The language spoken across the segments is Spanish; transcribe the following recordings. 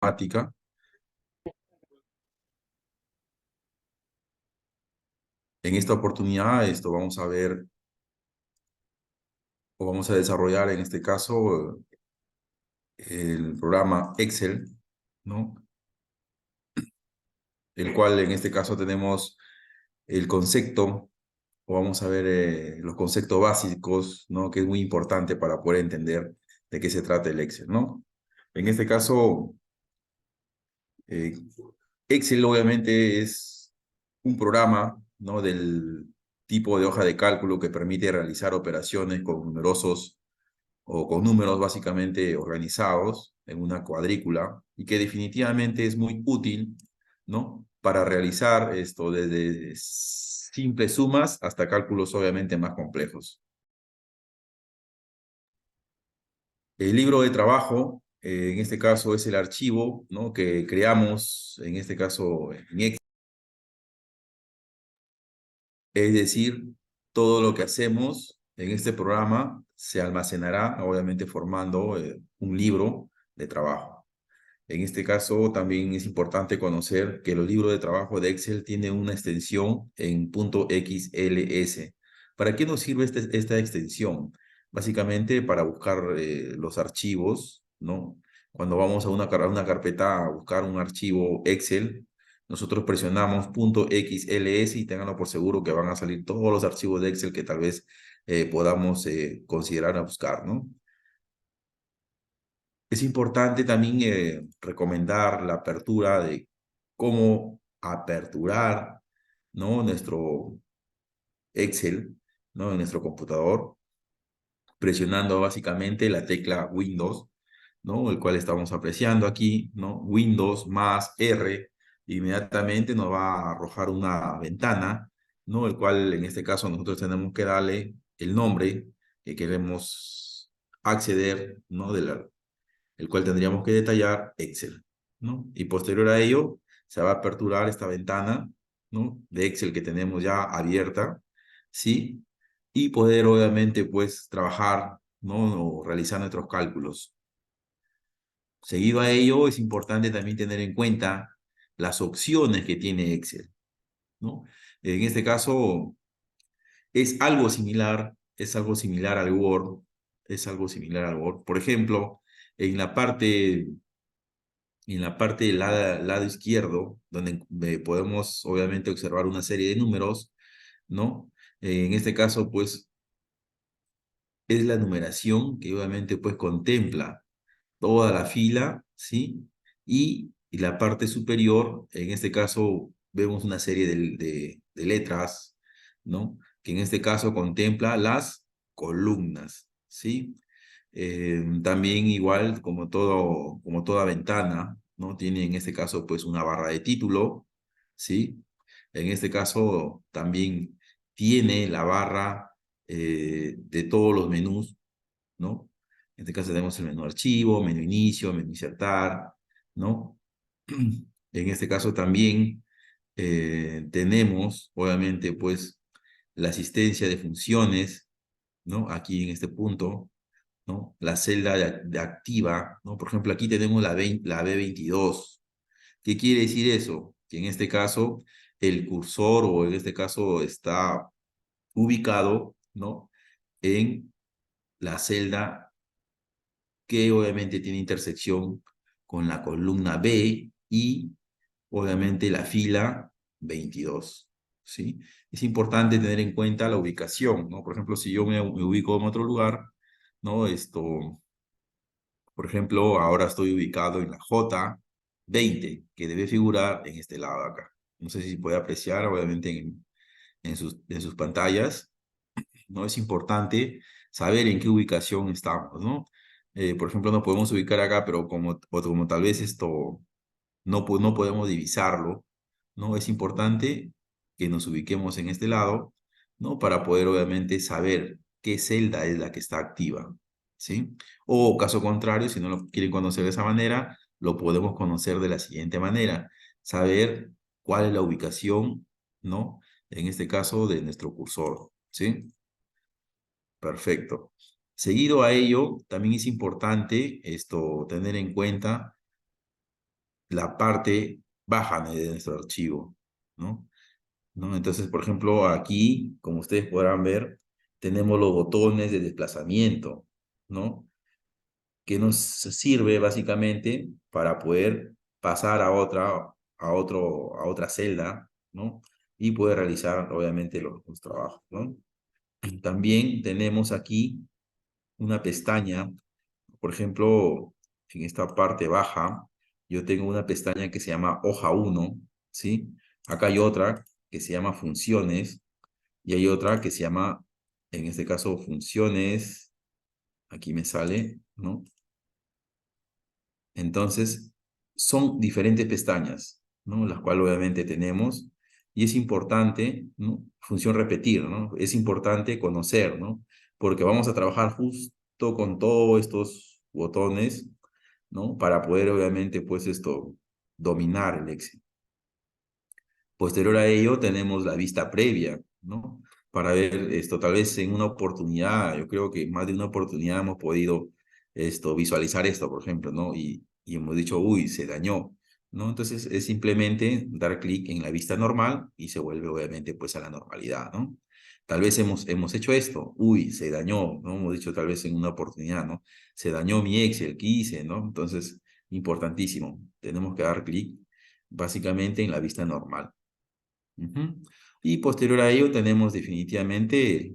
matemática. En esta oportunidad vamos a ver o vamos a desarrollar en este caso el programa Excel, ¿no? El cual en este caso tenemos el concepto, o vamos a ver los conceptos básicos, ¿no? Que es muy importante para poder entender de qué se trata el Excel, ¿no? En este caso, eh, Excel obviamente es un programa, ¿no? Del tipo de hoja de cálculo que permite realizar operaciones con numerosos o con números básicamente organizados en una cuadrícula y que definitivamente es muy útil, ¿no? Para realizar esto desde simples sumas hasta cálculos obviamente más complejos. El libro de trabajo, en este caso, es el archivo, ¿no? Que creamos, en este caso, en Excel. Es decir, todo lo que hacemos en este programa se almacenará, obviamente, formando un libro de trabajo. En este caso, también es importante conocer que los libros de trabajo de Excel tienen una extensión en .xls. ¿Para qué nos sirve esta extensión? Básicamente para buscar los archivos, ¿no? Cuando vamos a una carpeta a buscar un archivo Excel, nosotros presionamos .xls y ténganlo por seguro que van a salir todos los archivos de Excel que tal vez podamos considerar a buscar, ¿no? Es importante también recomendar la apertura de cómo aperturar, ¿no? Nuestro Excel, ¿no? En nuestro computador, presionando básicamente la tecla Windows, ¿no? El cual estamos apreciando aquí, ¿no? Windows más R, inmediatamente nos va a arrojar una ventana, ¿no? El cual en este caso nosotros tenemos que darle el nombre que queremos acceder, ¿no? El cual tendríamos que detallar Excel, ¿no? Y posterior a ello, se va a aperturar esta ventana, ¿no? De Excel que tenemos ya abierta, ¿sí? Y poder, obviamente, pues, trabajar, ¿no? O realizar nuestros cálculos. Seguido a ello, es importante también tener en cuenta las opciones que tiene Excel, ¿no? En este caso, es algo similar al Word, es algo similar al Word. Por ejemplo, en la parte del lado izquierdo, donde podemos obviamente observar una serie de números, ¿no? En este caso, pues, es la numeración que obviamente, pues, contempla toda la fila, ¿sí? Y la parte superior, en este caso, vemos una serie de letras, ¿no? Que en este caso contempla las columnas, ¿sí? También igual como toda ventana, ¿no? Tiene en este caso pues una barra de título, ¿sí? En este caso también tiene la barra de todos los menús, ¿no? En este caso tenemos el menú archivo, menú inicio, menú insertar, ¿no? En este caso también tenemos obviamente pues la asistencia de funciones, ¿no? Aquí en este punto, ¿no? La celda de activa, ¿no? Por ejemplo, aquí tenemos la B22. ¿Qué quiere decir eso? Que en este caso el cursor o en este caso está ubicado, ¿no? En la celda que obviamente tiene intersección con la columna B y obviamente la fila 22, ¿sí? Es importante tener en cuenta la ubicación, ¿no? Por ejemplo, si yo me ubico en otro lugar, ¿no? Por ejemplo, ahora estoy ubicado en la J20, que debe figurar en este lado de acá. No sé si puede apreciar, obviamente, en sus pantallas, ¿no? Es importante saber en qué ubicación estamos, ¿no? Por ejemplo, nos podemos ubicar acá, pero como tal vez esto no podemos divisarlo, ¿no? Es importante que nos ubiquemos en este lado, ¿no? Para poder, obviamente, saber qué celda es la que está activa, ¿sí? O caso contrario, si no lo quieren conocer de esa manera, lo podemos conocer de la siguiente manera, saber cuál es la ubicación, ¿no? En este caso, de nuestro cursor, ¿sí? Perfecto. Seguido a ello, también es importante tener en cuenta la parte baja de nuestro archivo, ¿no? ¿No? Entonces, por ejemplo, aquí, como ustedes podrán ver, tenemos los botones de desplazamiento, ¿no? Que nos sirve básicamente para poder pasar a otra celda, ¿no? Y poder realizar, obviamente, los trabajos, ¿no? También tenemos aquí una pestaña, por ejemplo, en esta parte baja, yo tengo una pestaña que se llama hoja 1, ¿sí? Acá hay otra que se llama funciones y hay otra que se llama, en este caso, funciones, aquí me sale, ¿no? Entonces, son diferentes pestañas, ¿no? Las cuales obviamente tenemos, y es importante, ¿no? Función repetir, ¿no? Es importante conocer, ¿no? Porque vamos a trabajar justo con todos estos botones, ¿no? Para poder obviamente, pues esto, dominar el Excel. Posterior a ello tenemos la vista previa, ¿no? Para ver esto, tal vez en una oportunidad, yo creo que más de una oportunidad hemos podido visualizar esto, por ejemplo, ¿no? Y hemos dicho, uy, se dañó, ¿no? Entonces es simplemente dar clic en la vista normal y se vuelve obviamente pues a la normalidad, ¿no? Tal vez hemos hecho esto, uy, se dañó, ¿no? Hemos dicho tal vez en una oportunidad, ¿no? Se dañó mi Excel, ¿qué hice, no? Entonces, importantísimo, tenemos que dar clic básicamente en la vista normal. Ujú. Y posterior a ello tenemos definitivamente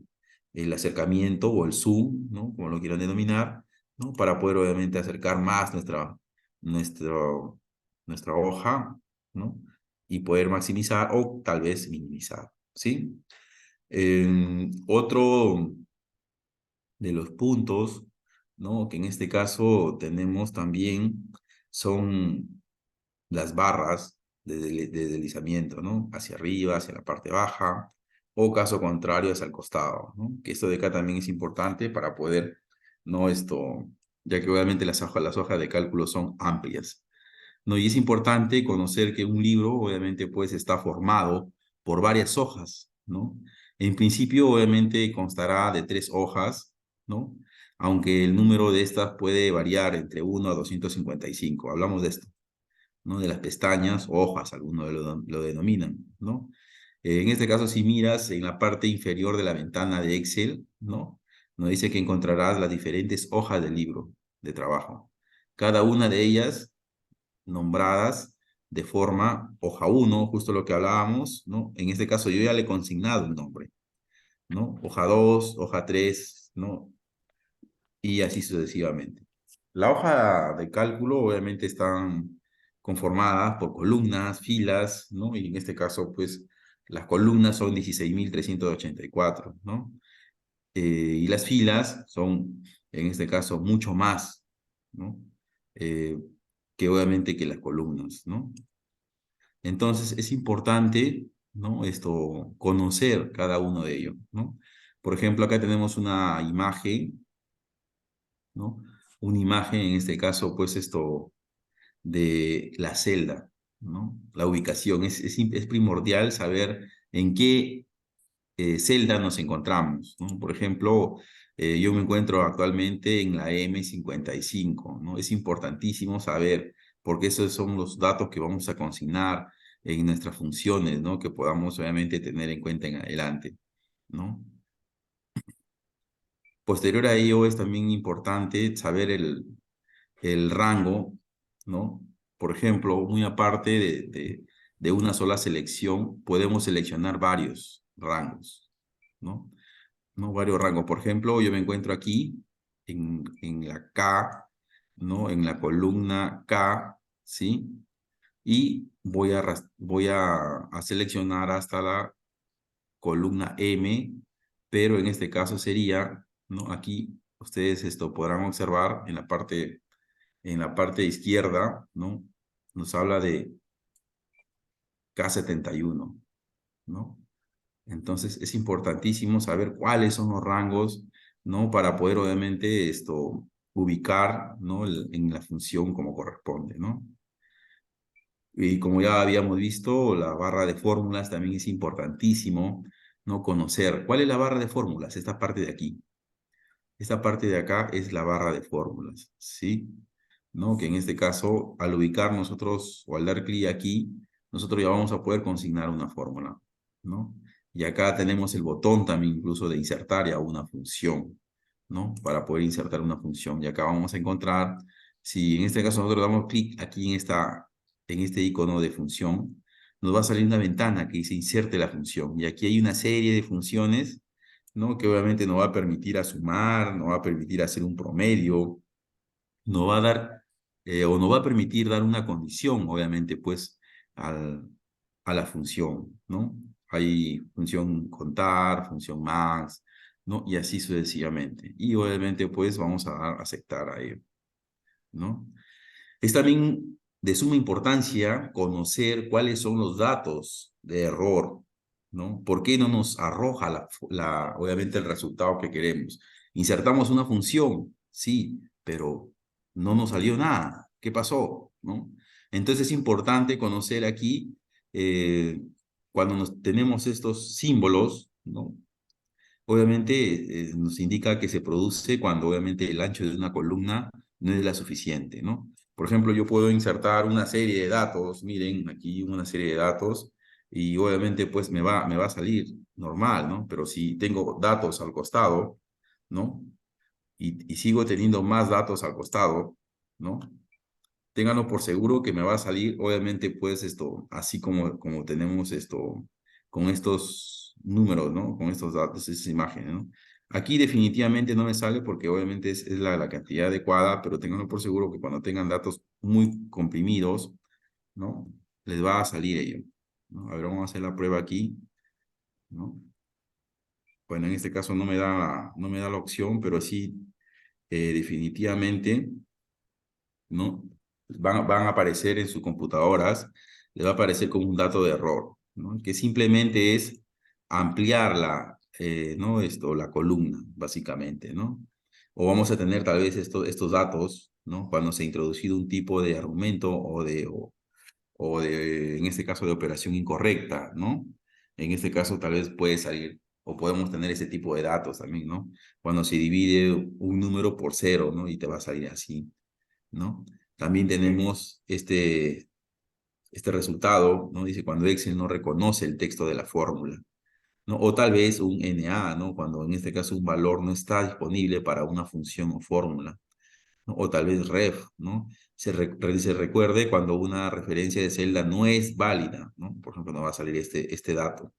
el acercamiento o el zoom, ¿no? Como lo quieran denominar, ¿no? Para poder obviamente acercar más nuestro, nuestra hoja, ¿no? Y poder maximizar o tal vez minimizar, ¿sí? Otro de los puntos, ¿no? Que en este caso tenemos también son las barras de deslizamiento, ¿no? Hacia arriba, hacia la parte baja, o caso contrario, hacia el costado, ¿no? Que esto de acá también es importante para poder, ¿no? Ya que obviamente las hojas de cálculo son amplias, ¿no? Y es importante conocer que un libro, obviamente, pues está formado por varias hojas, ¿no? En principio, obviamente, constará de 3 hojas, ¿no? Aunque el número de estas puede variar entre 1 a 255. Hablamos de esto, ¿no? De las pestañas o hojas, algunos lo denominan, ¿no? En este caso, si miras en la parte inferior de la ventana de Excel, ¿no? Nos dice que encontrarás las diferentes hojas del libro de trabajo. Cada una de ellas nombradas de forma hoja 1, justo lo que hablábamos, ¿no? En este caso yo ya le he consignado un nombre, ¿no? Hoja 2, hoja 3, ¿no? Y así sucesivamente. La hoja de cálculo obviamente están conformadas por columnas, filas, ¿no? Y en este caso, pues, las columnas son 16.384, ¿no? Y las filas son, en este caso, mucho más, ¿no? Eh, que obviamente que las columnas, ¿no? Entonces, es importante, ¿no? Conocer cada uno de ellos, ¿no? Por ejemplo, acá tenemos una imagen, ¿no? Una imagen, en este caso, pues de la celda, ¿no? La ubicación. Es primordial saber en qué celda nos encontramos, ¿no? Por ejemplo, yo me encuentro actualmente en la M55, ¿no? Es importantísimo saber, porque esos son los datos que vamos a consignar en nuestras funciones, ¿no? Que podamos obviamente tener en cuenta en adelante, ¿no? Posterior a ello es también importante saber el rango, ¿no? Por ejemplo, muy aparte de una sola selección, podemos seleccionar varios rangos, ¿no? ¿No? Varios rangos. Por ejemplo, yo me encuentro aquí en la K, ¿no? En la columna K, ¿sí? Y voy a seleccionar hasta la columna M, pero en este caso sería, ¿no? Aquí ustedes podrán observar en la parte izquierda, ¿no? Nos habla de K71, ¿no? Entonces es importantísimo saber cuáles son los rangos, ¿no? Para poder obviamente ubicar, ¿no? En la función como corresponde, ¿no? Y como ya habíamos visto, la barra de fórmulas también es importantísimo, ¿no? Conocer. ¿Cuál es la barra de fórmulas? Esta parte de aquí. Esta parte de acá es la barra de fórmulas, ¿sí? ¿no? Que en este caso, al ubicar nosotros o al dar clic aquí, nosotros ya vamos a poder consignar una fórmula, ¿no? Y acá tenemos el botón también incluso de insertar ya una función, ¿no? Para poder insertar una función. Y acá vamos a encontrar, si en este caso nosotros damos clic aquí en este icono de función, nos va a salir una ventana que dice inserte la función. Y aquí hay una serie de funciones, ¿no? Que obviamente nos va a permitir a sumar, nos va a permitir hacer un promedio, nos va a dar o nos va a permitir dar una condición, obviamente, pues, a la función, ¿no? Hay función contar, función más, ¿no? Y así sucesivamente. Y obviamente, pues, vamos a dar aceptar a ello, ¿no? Es también de suma importancia conocer cuáles son los datos de error, ¿no? ¿Por qué no nos arroja obviamente el resultado que queremos? Insertamos una función, sí, pero no nos salió nada. ¿Qué pasó? ¿No? Entonces es importante conocer aquí, eh, cuando tenemos estos símbolos, ¿no? Obviamente nos indica que se produce cuando obviamente el ancho de una columna no es la suficiente, ¿no? Por ejemplo, yo puedo insertar una serie de datos, miren, aquí una serie de datos, y obviamente pues me va a salir normal, ¿no? Pero si tengo datos al costado, ¿no? Y sigo teniendo más datos al costado, ¿no? Ténganlo por seguro que me va a salir, obviamente, pues esto, así como tenemos esto, con estos números, ¿no? Con estos datos, esas imágenes, ¿no? Aquí definitivamente no me sale porque obviamente es la cantidad adecuada, pero ténganlo por seguro que cuando tengan datos muy comprimidos, ¿no? Les va a salir ello, ¿no? A ver, vamos a hacer la prueba aquí, ¿no? Bueno, en este caso no me da la opción, pero sí, definitivamente, ¿no? Van a aparecer en sus computadoras, les va a aparecer como un dato de error, ¿no? Que simplemente es ampliar ¿no? La columna, básicamente, ¿no? O vamos a tener tal vez estos datos, ¿no? Cuando se ha introducido un tipo de argumento en este caso, de operación incorrecta, ¿no? En este caso tal vez puede salir, o podemos tener ese tipo de datos también, ¿no? Cuando se divide un número por cero, ¿no? Y te va a salir así, ¿no? También tenemos este resultado, ¿no? Dice cuando Excel no reconoce el texto de la fórmula, ¿no? O tal vez un NA, ¿no? Cuando en este caso un valor no está disponible para una función o fórmula, ¿no? O tal vez ref, ¿no? Se recuerde cuando una referencia de celda no es válida, ¿no? Por ejemplo, no va a salir este dato.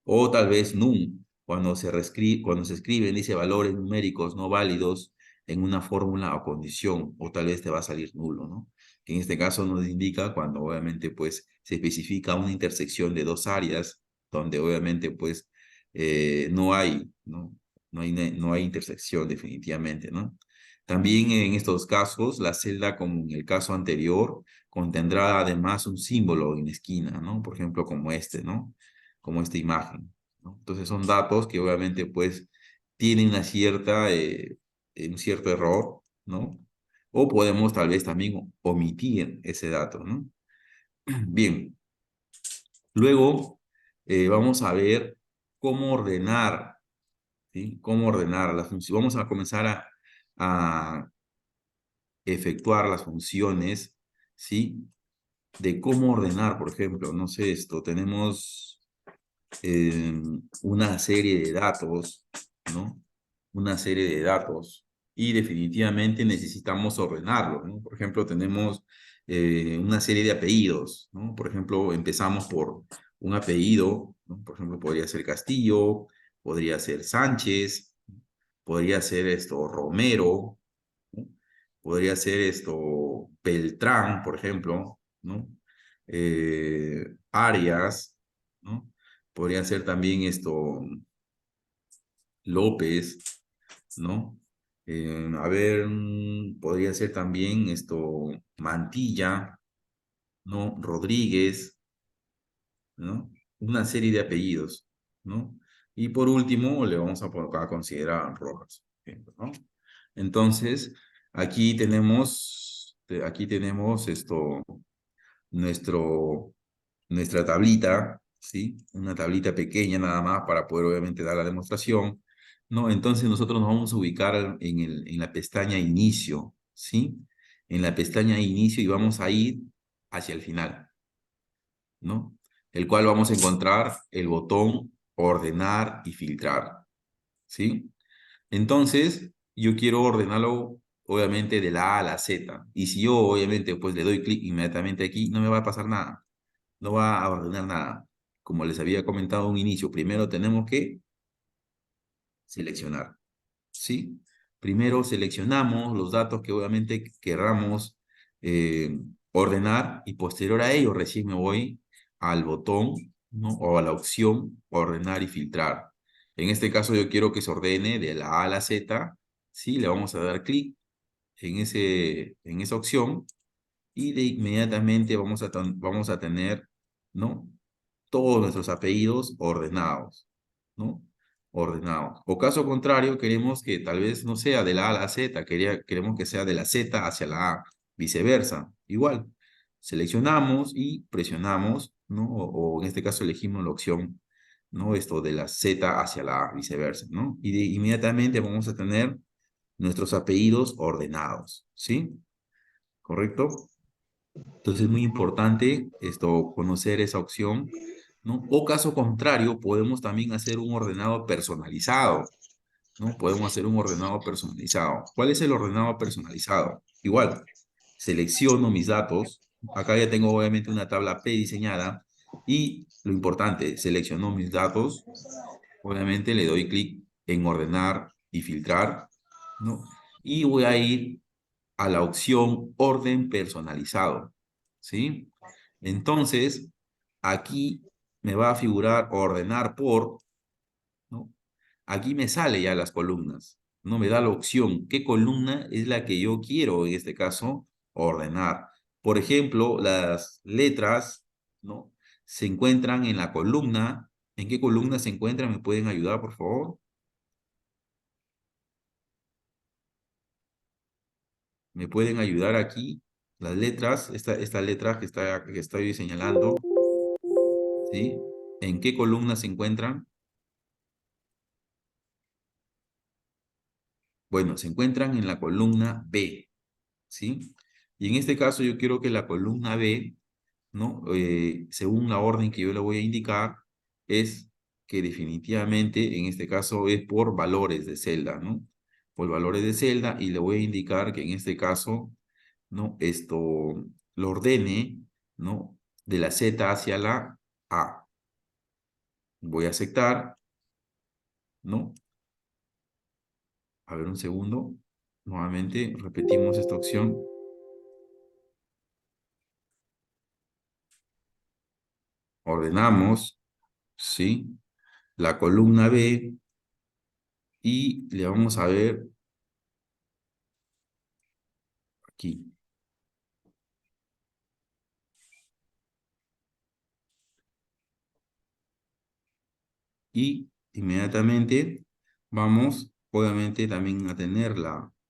O tal vez num, cuando se escriben, dice valores numéricos no válidos en una fórmula o condición, o tal vez te va a salir nulo, ¿no? Que en este caso nos indica cuando obviamente pues se especifica una intersección de dos áreas, donde obviamente pues no hay, ¿no? No hay intersección definitivamente, ¿no? También en estos casos, la celda, como en el caso anterior, contendrá además un símbolo en la esquina, ¿no? Por ejemplo, como este, ¿no? Como esta imagen, ¿no? Entonces son datos que obviamente pues tienen un cierto error, ¿no? O podemos tal vez también omitir ese dato, ¿no? Bien, luego vamos a ver cómo ordenar, ¿sí? Cómo ordenar la función. Vamos a comenzar a efectuar las funciones, ¿sí? De cómo ordenar, por ejemplo, no sé, tenemos una serie de datos, ¿no? Una serie de datos y definitivamente necesitamos ordenarlo, ¿no? Por ejemplo, tenemos una serie de apellidos, ¿no? Por ejemplo, empezamos por un apellido, ¿no? Por ejemplo, podría ser Castillo, podría ser Sánchez, podría ser Romero, ¿no? Podría ser Beltrán, por ejemplo, ¿no? Arias, ¿no? Podría ser también López, ¿no? A ver, podría ser también Mantilla, ¿no? Rodríguez, ¿no? Una serie de apellidos, ¿no? Y por último, le vamos a considerar Rojas, por ejemplo, ¿no? Entonces, aquí tenemos nuestro, nuestra tablita, ¿sí? Una tablita pequeña nada más para poder obviamente dar la demostración, ¿no? Entonces nosotros nos vamos a ubicar en la pestaña Inicio, ¿sí? en la pestaña inicio y vamos a ir hacia el final, ¿no? El cual vamos a encontrar el botón ordenar y filtrar, ¿sí? Entonces, yo quiero ordenarlo, obviamente, de la A a la Z. Y si yo, obviamente, pues le doy clic inmediatamente aquí, no me va a pasar nada. No va a ordenar nada. Como les había comentado a un inicio, primero tenemos que seleccionar, ¿sí? Primero seleccionamos los datos que obviamente querramos ordenar y posterior a ello recién me voy al botón, ¿no? O a la opción ordenar y filtrar. En este caso yo quiero que se ordene de la A a la Z, ¿sí? Le vamos a dar clic en esa opción y de inmediatamente vamos a tener, ¿no? Todos nuestros apellidos ordenados, ¿no? Ordenados. O caso contrario, queremos que tal vez no sea de la A a la Z, queremos que sea de la Z hacia la A, viceversa. Igual, seleccionamos y presionamos, ¿no? O en este caso elegimos la opción, ¿no? Esto de la Z hacia la A, viceversa, ¿no? Y inmediatamente vamos a tener nuestros apellidos ordenados, ¿sí? ¿Correcto? Entonces es muy importante esto, conocer esa opción, ¿no? O caso contrario, podemos también hacer un ordenado personalizado, ¿no? Podemos hacer un ordenado personalizado. ¿Cuál es el ordenado personalizado? Igual, selecciono mis datos. Acá ya tengo obviamente una tabla prediseñada y lo importante, selecciono mis datos. Obviamente le doy clic en ordenar y filtrar, ¿no? Y voy a ir a la opción orden personalizado, ¿sí? Entonces, aquí me va a figurar ordenar por, ¿no? Aquí me sale ya las columnas, ¿no? Me da la opción, ¿qué columna es la que yo quiero, en este caso, ordenar? Por ejemplo, las letras, ¿no? Se encuentran en la columna. ¿En qué columna se encuentran? ¿Me pueden ayudar, por favor? ¿Me pueden ayudar aquí? Las letras, esta letra que estoy señalando, ¿sí? ¿En qué columna se encuentran? Bueno, se encuentran en la columna B, ¿sí? Y en este caso yo quiero que la columna B, ¿no? Según la orden que yo le voy a indicar, es que definitivamente en este caso es por valores de celda, ¿no? Por valores de celda y le voy a indicar que en este caso, ¿no? Esto lo ordene, ¿no? De la Z hacia la A. Voy a aceptar, ¿no? A ver un segundo. Nuevamente repetimos esta opción. Ordenamos, ¿sí? La columna B y le vamos a ver aquí. Y inmediatamente vamos, obviamente, también a tener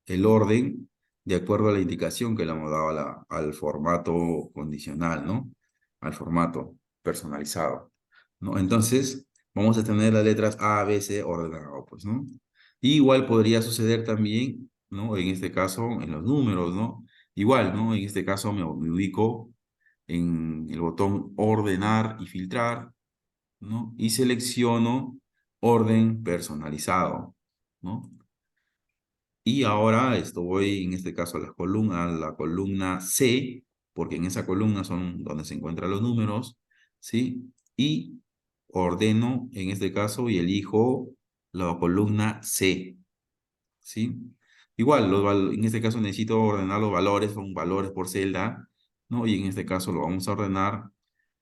el orden de acuerdo a la indicación que le hemos dado al formato condicional, ¿no? Al formato personalizado, ¿no? Entonces, vamos a tener las letras A, B, C ordenado, pues, ¿no? Y igual podría suceder también, ¿no? En este caso, en los números, ¿no? Igual, ¿no? En este caso me ubico en el botón ordenar y filtrar, ¿no? Y selecciono orden personalizado, ¿no? Y ahora voy, en este caso, a la columna C, porque en esa columna son donde se encuentran los números, ¿sí? Y ordeno, en este caso, y elijo la columna C, ¿sí? Igual, en este caso necesito ordenar los valores, son valores por celda, ¿no? Y en este caso lo vamos a ordenar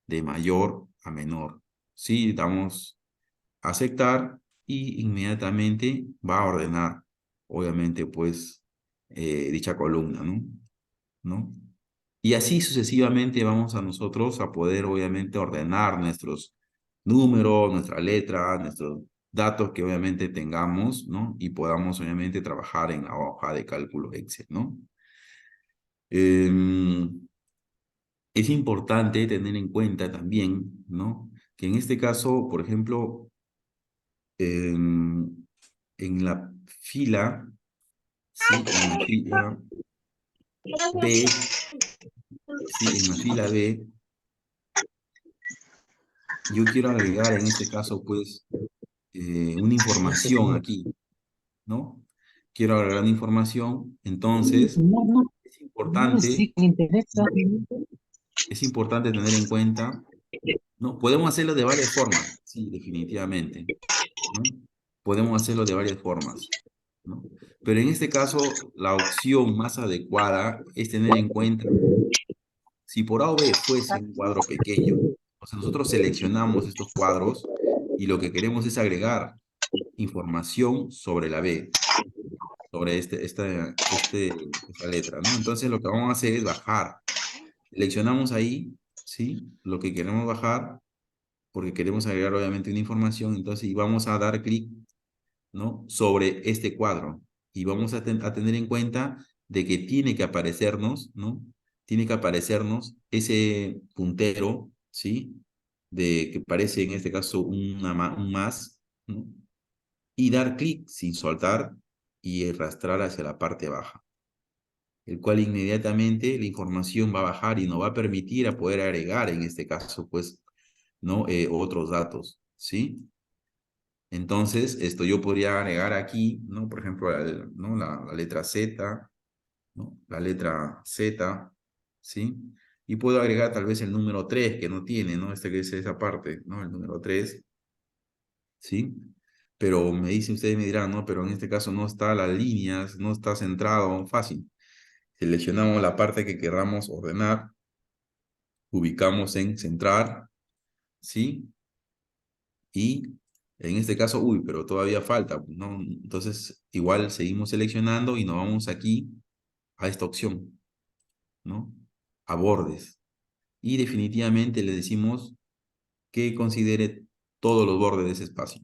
de mayor a menor, ¿sí? Damos aceptar y inmediatamente va a ordenar, obviamente, pues, dicha columna, ¿no? ¿No? Y así sucesivamente vamos a nosotros a poder, obviamente, ordenar nuestros números, nuestra letra, nuestros datos que obviamente tengamos, ¿no? Y podamos, obviamente, trabajar en la hoja de cálculo Excel, ¿no? Em, es importante tener en cuenta también, ¿no? Que en este caso, por ejemplo, en la fila, ¿sí? En la fila, B, ¿sí? En la fila B, yo quiero agregar en este caso, pues, una información aquí, ¿no? Quiero agregar una información, entonces es importante, ¿no? Es importante tener en cuenta, ¿no? Podemos hacerlo de varias formas, sí, definitivamente, ¿no? Podemos hacerlo de varias formas, ¿no? Pero en este caso, la opción más adecuada es tener en cuenta, si por A o B fuese un cuadro pequeño, o sea, nosotros seleccionamos estos cuadros y lo que queremos es agregar información sobre la B, sobre esta letra, ¿no? Entonces lo que vamos a hacer es bajar. Seleccionamos ahí, ¿sí? Lo que queremos bajar, porque queremos agregar obviamente una información, entonces y vamos a dar clic, ¿no? Sobre este cuadro. Y vamos a tener en cuenta de que tiene que aparecernos, ¿no? Tiene que aparecernos ese puntero, ¿sí? De que parece en este caso un más, ¿no? Y dar clic sin soltar y arrastrar hacia la parte baja, el cual inmediatamente la información va a bajar y nos va a permitir a poder agregar, en este caso, pues, ¿no? Otros datos, ¿sí? Entonces, esto yo podría agregar aquí, ¿no? Por ejemplo, ¿no? La letra Z, ¿no? La letra Z, ¿sí? Y puedo agregar tal vez el número 3 que no tiene, ¿no? Este que es esa parte, ¿no? El número 3, ¿sí? Pero ustedes me dirán, ¿no? Pero en este caso no está las líneas, no está centrado, fácil. Seleccionamos la parte que queramos ordenar, ubicamos en centrar, ¿sí? Y en este caso, uy, pero todavía falta, ¿no? Entonces, igual seguimos seleccionando y nos vamos aquí a esta opción, ¿no? A bordes. Y definitivamente le decimos que considere todos los bordes de ese espacio.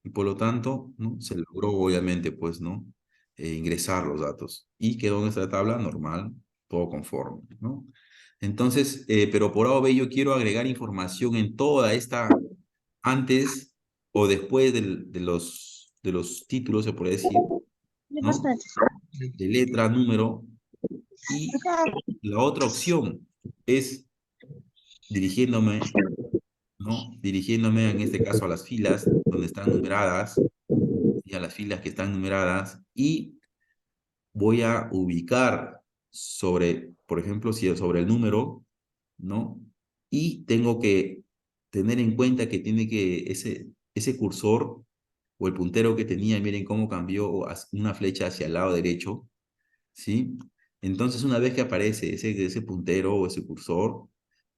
Y por lo tanto, ¿no? Se logró obviamente, pues, ¿no? Ingresar los datos. Y quedó nuestra tabla normal, todo conforme, ¿no? Entonces, pero por A o B yo quiero agregar información en toda esta, antes o después de los títulos, se puede decir, ¿no? De letra, número. Y la otra opción es dirigiéndome, ¿no? Dirigiéndome en este caso a las filas donde están numeradas, y a las filas que están numeradas, y voy a ubicar sobre, por ejemplo, si es sobre el número, ¿no? Y tengo que tener en cuenta que tiene que ese cursor o el puntero que tenía, miren cómo cambió una flecha hacia el lado derecho, ¿sí? Entonces, una vez que aparece ese puntero o ese cursor,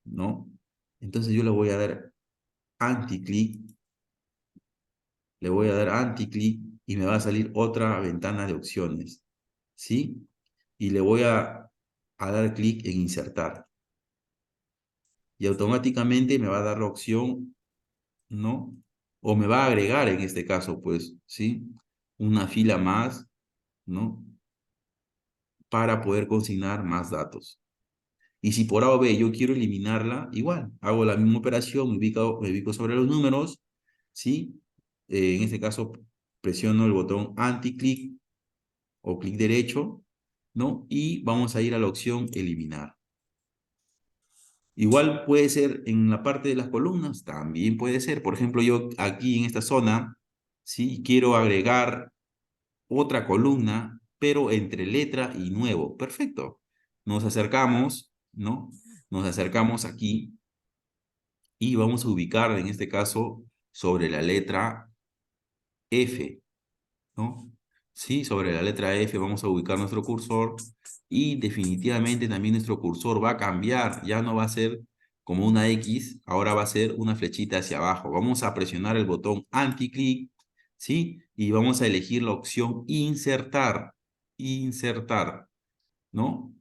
¿no? Entonces yo le voy a dar anti-clic, le voy a dar anti-clic y me va a salir otra ventana de opciones, ¿sí? Y le voy a dar clic en insertar. Y automáticamente me va a dar la opción, ¿no? O me va a agregar en este caso, pues, ¿sí? Una fila más, ¿no? Para poder consignar más datos. Y si por A o B yo quiero eliminarla, igual, hago la misma operación, me ubico sobre los números, ¿sí? En este caso, presiono el botón anti-clic o clic derecho, ¿no? Y vamos a ir a la opción eliminar. Igual puede ser en la parte de las columnas, también puede ser. Por ejemplo, yo aquí en esta zona, ¿sí? Quiero agregar otra columna, pero entre letra y nuevo. Perfecto. Nos acercamos, ¿no? Nos acercamos aquí y vamos a ubicar, en este caso, sobre la letra F, ¿no? Sí, sobre la letra F vamos a ubicar nuestro cursor y definitivamente también nuestro cursor va a cambiar, ya no va a ser como una X, ahora va a ser una flechita hacia abajo. Vamos a presionar el botón anti-clic, ¿sí? Y vamos a elegir la opción insertar, ¿no?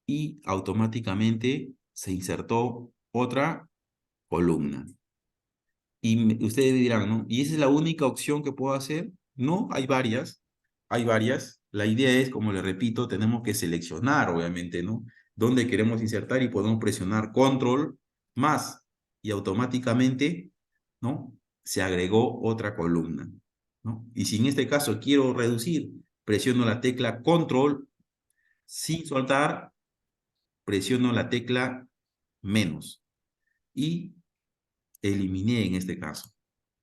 Y automáticamente se insertó otra columna. Y ustedes dirán, ¿no? ¿Y esa es la única opción que puedo hacer? No, hay varias, hay varias. La idea es, como le repito, tenemos que seleccionar, obviamente, ¿no? Dónde queremos insertar y podemos presionar control más y automáticamente, ¿no? Se agregó otra columna, ¿no? Y si en este caso quiero reducir, presiono la tecla control Sin soltar, presiono la tecla menos y eliminé en este caso,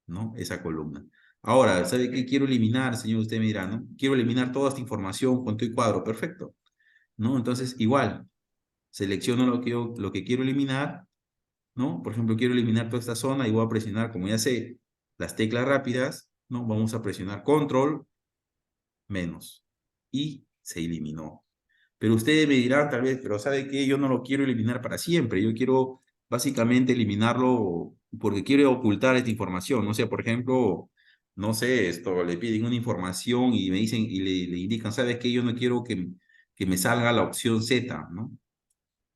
¿no? Esa columna. Ahora, ¿sabe qué quiero eliminar, señor? Usted me dirá, ¿no? Quiero eliminar toda esta información con tu cuadro, perfecto, ¿no? Entonces, igual, selecciono lo que quiero eliminar, ¿no? Por ejemplo, quiero eliminar toda esta zona y voy a presionar, como ya sé, las teclas rápidas, ¿no? Vamos a presionar control menos y se eliminó. Pero ustedes me dirán tal vez, pero ¿sabe qué? Yo no lo quiero eliminar para siempre. Yo quiero básicamente eliminarlo porque quiero ocultar esta información. No sé, por ejemplo, no sé, esto, le piden una información y me dicen y le indican, ¿sabes qué? Yo no quiero que me salga la opción Z, ¿no?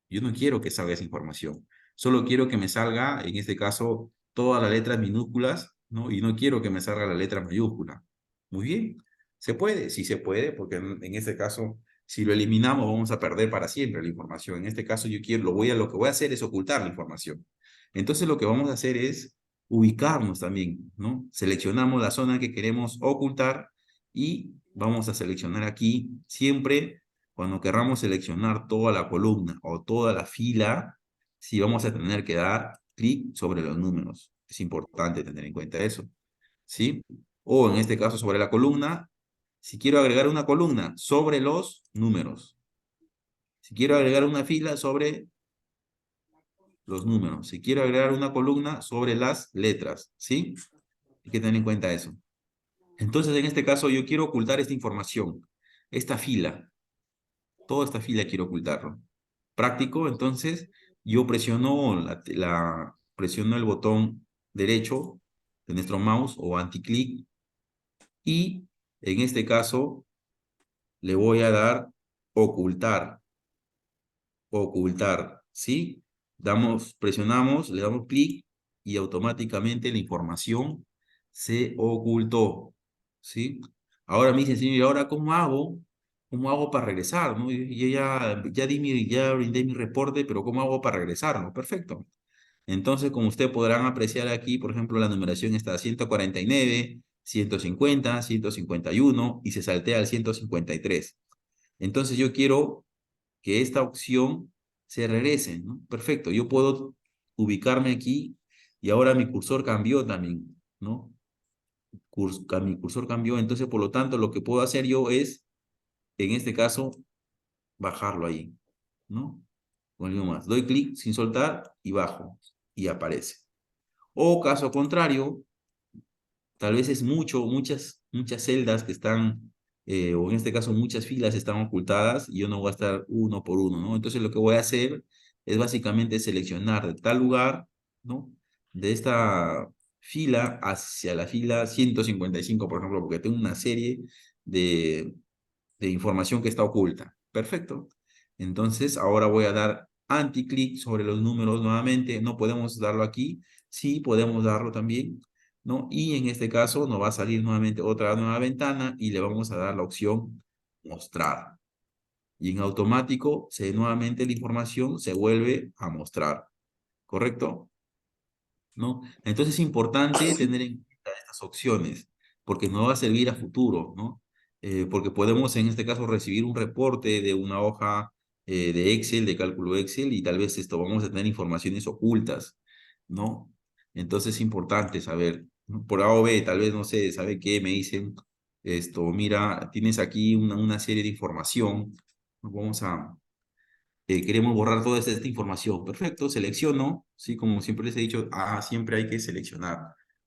Yo no quiero que salga esa información. Solo quiero que me salga, en este caso, todas las letras minúsculas, ¿no? Y no quiero que me salga la letra mayúscula. Muy bien. ¿Se puede? Sí se puede, porque en este caso, si lo eliminamos, vamos a perder para siempre la información. En este caso, yo quiero, lo que voy a hacer es ocultar la información. Entonces, lo que vamos a hacer es ubicarnos también, ¿no? Seleccionamos la zona que queremos ocultar y vamos a seleccionar aquí siempre cuando querramos seleccionar toda la columna o toda la fila, sí vamos a tener que dar clic sobre los números. Es importante tener en cuenta eso, ¿sí? O en este caso sobre la columna, si quiero agregar una columna sobre los números. Si quiero agregar una fila sobre los números. Si quiero agregar una columna sobre las letras, ¿sí? Hay que tener en cuenta eso. Entonces, en este caso, yo quiero ocultar esta información, esta fila. Toda esta fila quiero ocultarlo. Práctico, entonces yo presiono el botón derecho de nuestro mouse o anti-clic y en este caso le voy a dar ocultar, ocultar, ¿sí? Presionamos, le damos clic y automáticamente la información se ocultó, ¿sí? Ahora me dicen, señor, ¿y ahora cómo hago? ¿Cómo hago para regresar? ¿No? Yo ya brindé mi reporte, pero ¿cómo hago para regresarlo? Perfecto. Entonces, como ustedes podrán apreciar aquí, por ejemplo, la numeración está 149, 150, 151 y se saltea al 153. Entonces, yo quiero que esta opción se regrese, ¿no? Perfecto, yo puedo ubicarme aquí y ahora mi cursor cambió también, ¿no? Mi cursor cambió, entonces por lo tanto lo que puedo hacer yo es, en este caso, bajarlo ahí, ¿no? Con algo más. Doy clic sin soltar y bajo y aparece. O caso contrario, tal vez es muchas celdas que están, o en este caso muchas filas están ocultadas y yo no voy a estar uno por uno, ¿no? Entonces lo que voy a hacer es básicamente seleccionar de tal lugar, ¿no? De esta fila hacia la fila 155, por ejemplo, porque tengo una serie de, de información que está oculta. Perfecto. Entonces ahora voy a dar anti-clic sobre los números nuevamente. No podemos darlo aquí. Sí, podemos darlo también, ¿no? Y en este caso nos va a salir nuevamente otra nueva ventana y le vamos a dar la opción mostrar. Y en automático, nuevamente la información se vuelve a mostrar. ¿Correcto? ¿No? Entonces es importante tener en cuenta estas opciones, porque nos va a servir a futuro, ¿no? Porque podemos en este caso recibir un reporte de una hoja de Excel, de cálculo Excel, y tal vez esto vamos a tener informaciones ocultas, ¿no? Entonces es importante saber, ¿no? Por A o B, tal vez no sé, ¿sabe qué? Me dicen, esto, mira, tienes aquí una serie de información, vamos a queremos borrar toda esta información. Perfecto, selecciono, sí, como siempre les he dicho, siempre hay que seleccionar.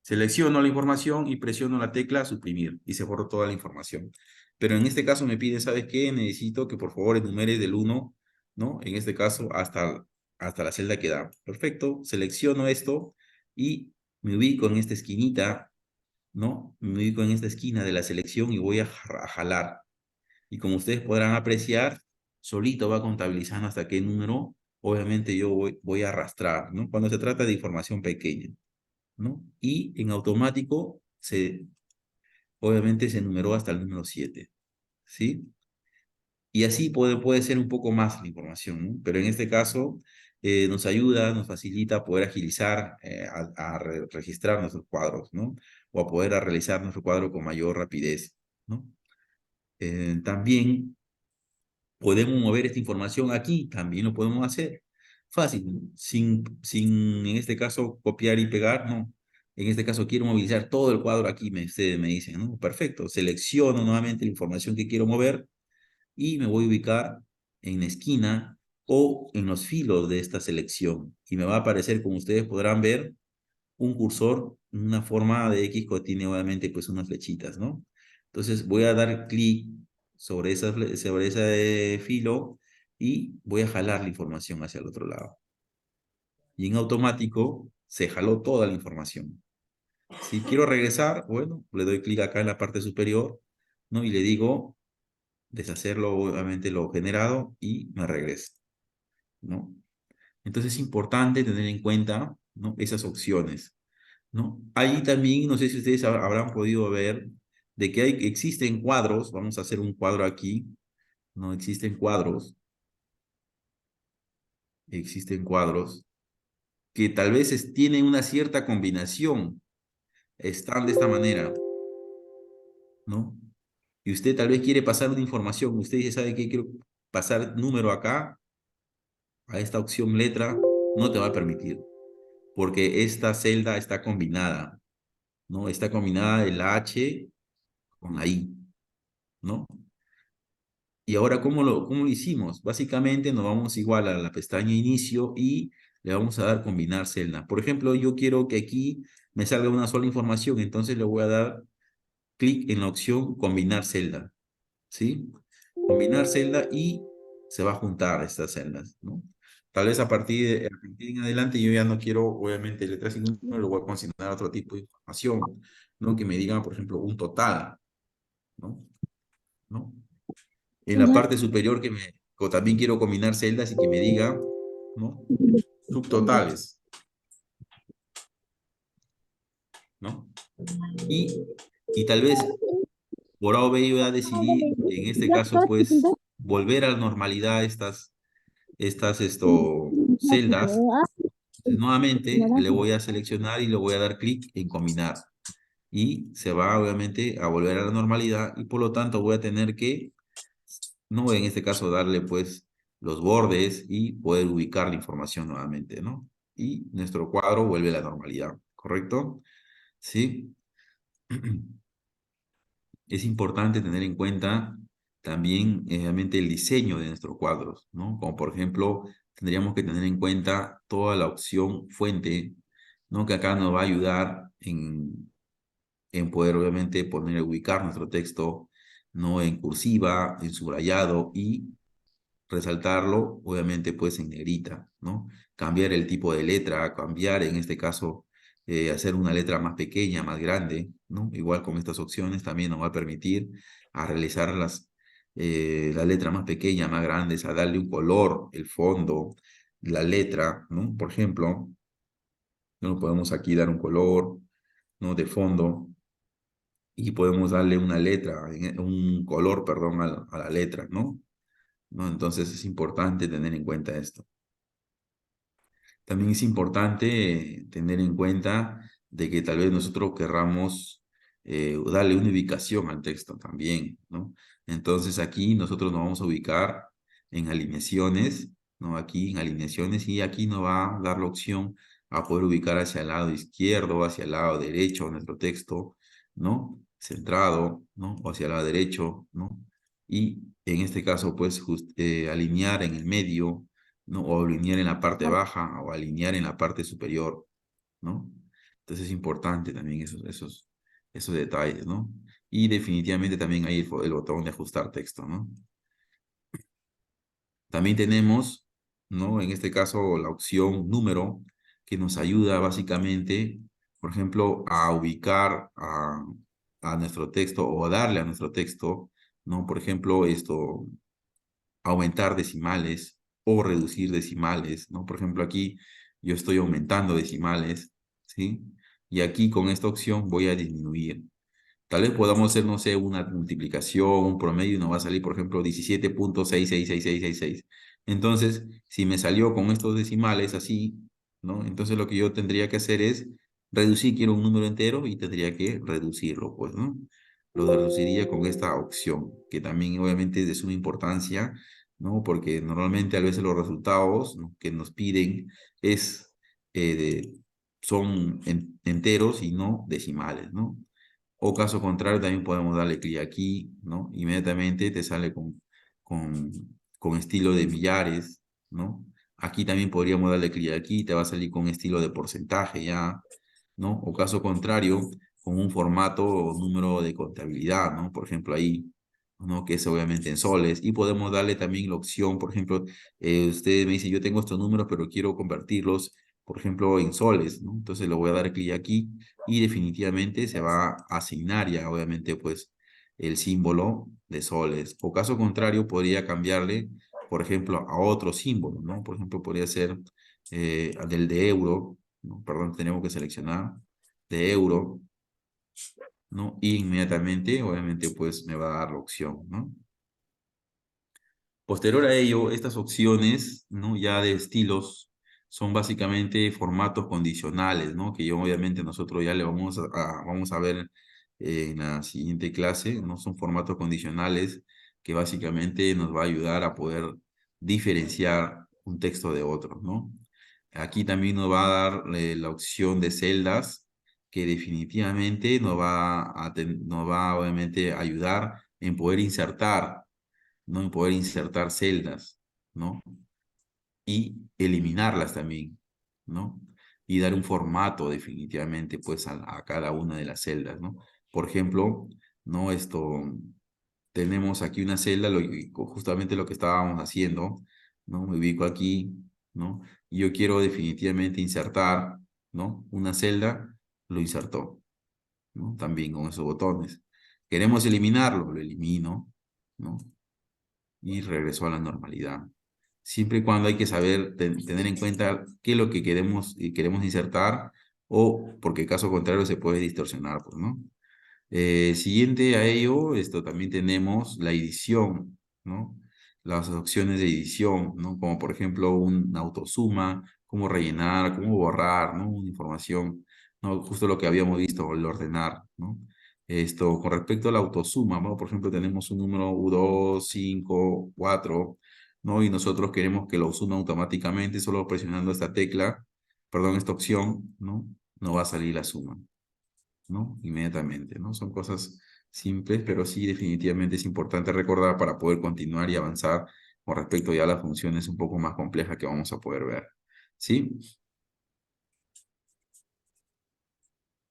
Selecciono la información y presiono la tecla suprimir y se borra toda la información. Pero en este caso me pide, ¿sabes qué? Necesito que por favor enumere del 1, ¿no? En este caso hasta la celda que da. Perfecto, selecciono esto y me ubico en esta esquinita, ¿no? Me ubico en esta esquina de la selección y voy a jalar. Y como ustedes podrán apreciar, solito va contabilizando hasta qué número, obviamente yo voy a arrastrar, ¿no? Cuando se trata de información pequeña, ¿no? Y en automático, obviamente se numeró hasta el número 7, ¿sí? Y así puede ser un poco más la información, ¿no? Pero en este caso nos ayuda, nos facilita poder agilizar, registrar nuestros cuadros, ¿no? O a poder realizar nuestro cuadro con mayor rapidez, ¿no? También podemos mover esta información aquí, también lo podemos hacer. Fácil, sin en este caso copiar y pegar, no. En este caso quiero movilizar todo el cuadro aquí, ustedes me dicen, ¿no? Perfecto, selecciono nuevamente la información que quiero mover y me voy a ubicar en la esquina o en los filos de esta selección. Y me va a aparecer, como ustedes podrán ver, un cursor, una forma de X que tiene obviamente pues unas flechitas, ¿no? Entonces voy a dar clic sobre, sobre ese filo y voy a jalar la información hacia el otro lado. Y en automático se jaló toda la información. Si quiero regresar, bueno, le doy clic acá en la parte superior, ¿no? Y le digo deshacerlo, obviamente lo generado y me regresa, ¿no? Entonces es importante tener en cuenta, ¿no? Esas opciones, ¿no? Ahí también, no sé si ustedes habrán podido ver de que existen cuadros, vamos a hacer un cuadro aquí, ¿no? Existen cuadros que tal vez tienen una cierta combinación, están de esta manera, ¿no? Y usted tal vez quiere pasar una información, usted dice, ¿sabe qué? Quiero pasar número acá, a esta opción letra, no te va a permitir, porque esta celda está combinada, ¿no? Está combinada el H con la I, ¿no? Y ahora, cómo lo hicimos? Básicamente nos vamos igual a la pestaña inicio y le vamos a dar combinar celda. Por ejemplo, yo quiero que aquí me salga una sola información, entonces le voy a dar clic en la opción combinar celda, ¿sí? Combinar celda y se va a juntar estas celdas, ¿no? Tal vez a partir en adelante yo ya no quiero, obviamente, letras y números, lo voy a consignar otro tipo de información, ¿no? Que me digan, por ejemplo, un total, ¿no? ¿No? En la parte superior o también quiero combinar celdas y que me diga, ¿no? Subtotales, ¿no? Y tal vez por A o B yo ya decidí, en este caso, pues, volver a la normalidad celdas. Entonces, nuevamente le voy a seleccionar y le voy a dar clic en combinar. Y se va, obviamente, a volver a la normalidad y por lo tanto voy a tener que, no en este caso, darle, pues, los bordes y poder ubicar la información nuevamente, ¿no? Y nuestro cuadro vuelve a la normalidad, ¿correcto? Sí. Es importante tener en cuenta también, obviamente, el diseño de nuestros cuadros, ¿no? Como por ejemplo, tendríamos que tener en cuenta toda la opción fuente, ¿no? Que acá nos va a ayudar en poder, obviamente, poner, ubicar nuestro texto, ¿no? En cursiva, en subrayado y resaltarlo, obviamente, pues en negrita, ¿no? Cambiar el tipo de letra, cambiar, en este caso, hacer una letra más pequeña, más grande, ¿no? Igual con estas opciones también nos va a permitir a realizar la letra más pequeña, más grandes, a darle un color, el fondo, la letra, ¿no? Por ejemplo, ¿no? Podemos aquí dar un color, ¿no? De fondo y podemos darle una letra, un color, perdón, a la letra, ¿no? ¿No? Entonces es importante tener en cuenta esto. También es importante tener en cuenta de que tal vez nosotros querramos darle una ubicación al texto también, ¿no? Entonces aquí nosotros nos vamos a ubicar en alineaciones, ¿no? Aquí en alineaciones y aquí nos va a dar la opción a poder ubicar hacia el lado izquierdo, hacia el lado derecho nuestro texto, ¿no? Centrado, ¿no? O hacia el lado derecho, ¿no? Y en este caso, pues, alinear en el medio, ¿no? O alinear en la parte baja o alinear en la parte superior, ¿no? Entonces es importante también esos detalles, ¿no? Y definitivamente también hay el botón de ajustar texto, ¿no? También tenemos, ¿no? En este caso, la opción número, que nos ayuda básicamente, por ejemplo, a ubicar a nuestro texto o a darle a nuestro texto, ¿no? Por ejemplo, aumentar decimales o reducir decimales, ¿no? Por ejemplo, aquí yo estoy aumentando decimales, ¿sí? Y aquí con esta opción voy a disminuir. Tal vez podamos hacer, no sé, una multiplicación, un promedio y nos va a salir, por ejemplo, 17.666666. Entonces, si me salió con estos decimales así, ¿no? Entonces lo que yo tendría que hacer es reducir, quiero un número entero y tendría que reducirlo, pues, ¿no? Lo reduciría con esta opción, que también obviamente es de suma importancia ¿no? Porque normalmente a veces los resultados, ¿no?, que nos piden es, son enteros y no decimales, ¿no? O caso contrario, también podemos darle clic aquí, ¿no? Inmediatamente te sale con, con estilo de millares, ¿no? Aquí también podríamos darle clic aquí, te va a salir con estilo de porcentaje ya, ¿no? O caso contrario, con un formato o número de contabilidad, ¿no? Por ejemplo, ahí, ¿no? Que es obviamente en soles. Y podemos darle también la opción, por ejemplo, usted me dice, yo tengo estos números, pero quiero convertirlos, por ejemplo, en soles, ¿no? Entonces le voy a dar clic aquí y definitivamente se va a asignar ya, obviamente, pues, el símbolo de soles. O caso contrario, podría cambiarle, por ejemplo, a otro símbolo, ¿no? Por ejemplo, podría ser del de euro, ¿no? Perdón, tenemos que seleccionar de euro, ¿no? Y inmediatamente, obviamente, pues me va a dar la opción, ¿no? Posterior a ello, estas opciones, ¿no?, ya de estilos, son básicamente formatos condicionales, ¿no? Que yo, obviamente, nosotros ya le vamos a ver en la siguiente clase, ¿no? Son formatos condicionales que básicamente nos va a ayudar a poder diferenciar un texto de otro, ¿no? Aquí también nos va a dar la opción de celdas, que definitivamente nos va obviamente a ayudar en poder insertar, ¿no? En poder insertar celdas, ¿no? Y eliminarlas también, ¿no? Y dar un formato definitivamente, pues, a cada una de las celdas, ¿no? Por ejemplo, ¿no? Tenemos aquí una celda, justamente lo que estábamos haciendo, ¿no? Me ubico aquí, ¿no? Y yo quiero definitivamente insertar, ¿no?, una celda, lo insertó, ¿no? También con esos botones. Queremos eliminarlo, lo elimino, ¿no? Y regresó a la normalidad. Siempre y cuando hay que saber tener en cuenta qué es lo que queremos y queremos insertar, o porque caso contrario se puede distorsionar, pues, ¿no? Siguiente a ello, esto también tenemos la edición, ¿no? Las opciones de edición, ¿no? Como por ejemplo un autosuma, cómo rellenar, cómo borrar, ¿no? Una información, ¿no? Justo lo que habíamos visto, el ordenar, ¿no? Esto, con respecto a la autosuma, ¿no? Por ejemplo, tenemos un número U2, 5, 4, ¿no? Y nosotros queremos que lo suma automáticamente, solo presionando esta tecla, perdón, esta opción, ¿no? No va a salir la suma, ¿no? Inmediatamente, ¿no? Son cosas simples, pero sí definitivamente es importante recordar para poder continuar y avanzar con respecto ya a las funciones un poco más complejas que vamos a poder ver, ¿sí?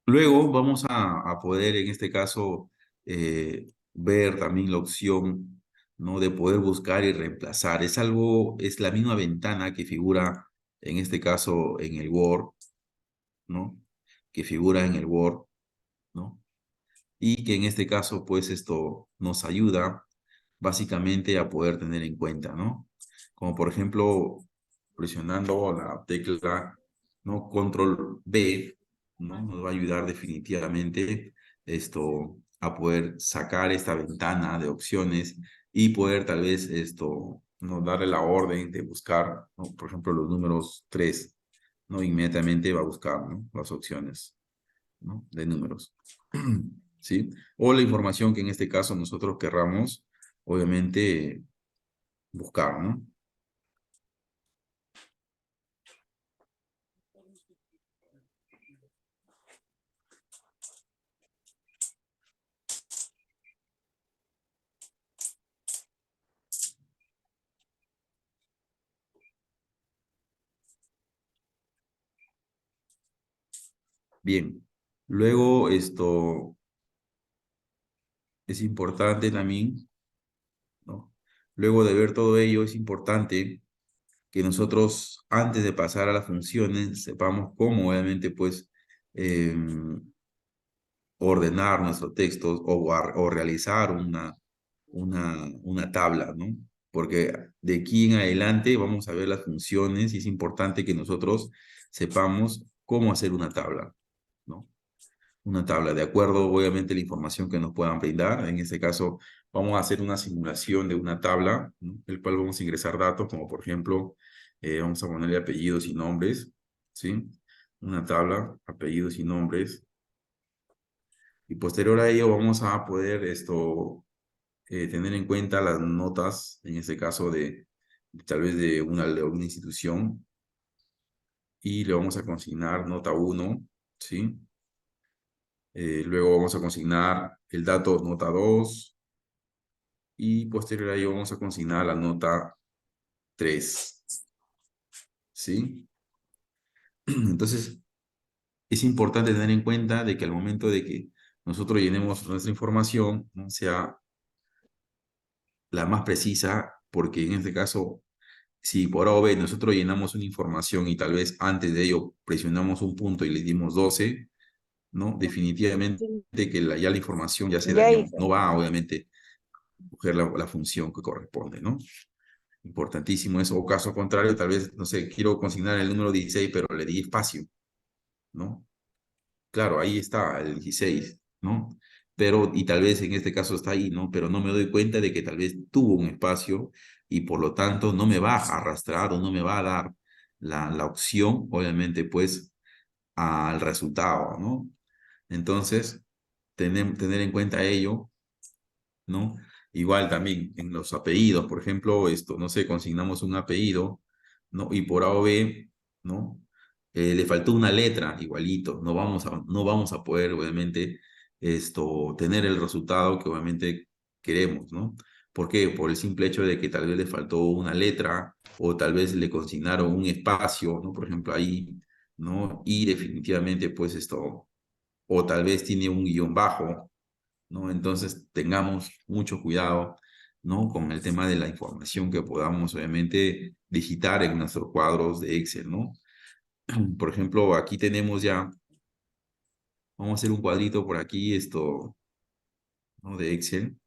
Luego vamos a poder, en este caso, ver también la opción, ¿no?, de poder buscar y reemplazar. Es la misma ventana que figura, en este caso, en el Word, ¿no? Que figura en el Word, ¿no? Y que en este caso, pues esto nos ayuda básicamente a poder tener en cuenta, ¿no? Como por ejemplo, presionando la tecla, ¿no?, Control B, ¿no? Nos va a ayudar definitivamente a poder sacar esta ventana de opciones y poder tal vez ¿no?, darle la orden de buscar, ¿no?, por ejemplo, los números 3, ¿no? Inmediatamente va a buscar, ¿no?, las opciones, ¿no?, de números. ¿Sí? O la información que en este caso nosotros querramos, obviamente, buscar, ¿no? Bien. Luego, es importante también, ¿no? Luego de ver todo ello, es importante que nosotros, antes de pasar a las funciones, sepamos cómo, obviamente, pues, ordenar nuestros textos o realizar una tabla, ¿no? Porque de aquí en adelante vamos a ver las funciones y es importante que nosotros sepamos cómo hacer una tabla, ¿no? Una tabla, de acuerdo, obviamente, a la información que nos puedan brindar. En este caso, vamos a hacer una simulación de una tabla, ¿no?, el cual vamos a ingresar datos, como por ejemplo, vamos a ponerle apellidos y nombres, ¿sí? Una tabla, apellidos y nombres. Y posterior a ello vamos a poder tener en cuenta las notas, en este caso tal vez de una institución, y le vamos a consignar nota 1, ¿sí? Luego vamos a consignar el dato nota 2 y posterior a ello vamos a consignar la nota 3, ¿sí? Entonces, es importante tener en cuenta de que al momento de que nosotros llenemos nuestra información, ¿no? Sea la más precisa, porque en este caso, si por A o B nosotros llenamos una información y tal vez antes de ello presionamos un punto y le dimos 12, ¿no? Definitivamente que ya la información ya se Ya dañó. hice. No va, obviamente, a coger la función que corresponde, ¿no? Importantísimo eso. O caso contrario, tal vez, no sé, quiero consignar el número 16, pero le di espacio, ¿no? Claro, ahí está el 16, ¿no? Pero, y tal vez en este caso está ahí, ¿no? Pero no me doy cuenta de que tal vez tuvo un espacio y por lo tanto no me va a arrastrar o no me va a dar la opción, obviamente, pues, al resultado, ¿no? Entonces, tener en cuenta ello, ¿no? Igual también en los apellidos, por ejemplo, esto, no sé, consignamos un apellido, ¿no? Y por A o B, ¿no? Le faltó una letra, igualito, no vamos a poder, obviamente, tener el resultado que obviamente queremos, ¿no? ¿Por qué? Por el simple hecho de que tal vez le faltó una letra o tal vez le consignaron un espacio, ¿no? Por ejemplo, ahí, ¿no? Y definitivamente, pues o tal vez tiene un guión bajo, ¿no? Entonces tengamos mucho cuidado, ¿no? Con el tema de la información que podamos, obviamente, digitar en nuestros cuadros de Excel, ¿no? Por ejemplo, aquí tenemos ya, vamos a hacer un cuadrito por aquí, ¿no? De Excel,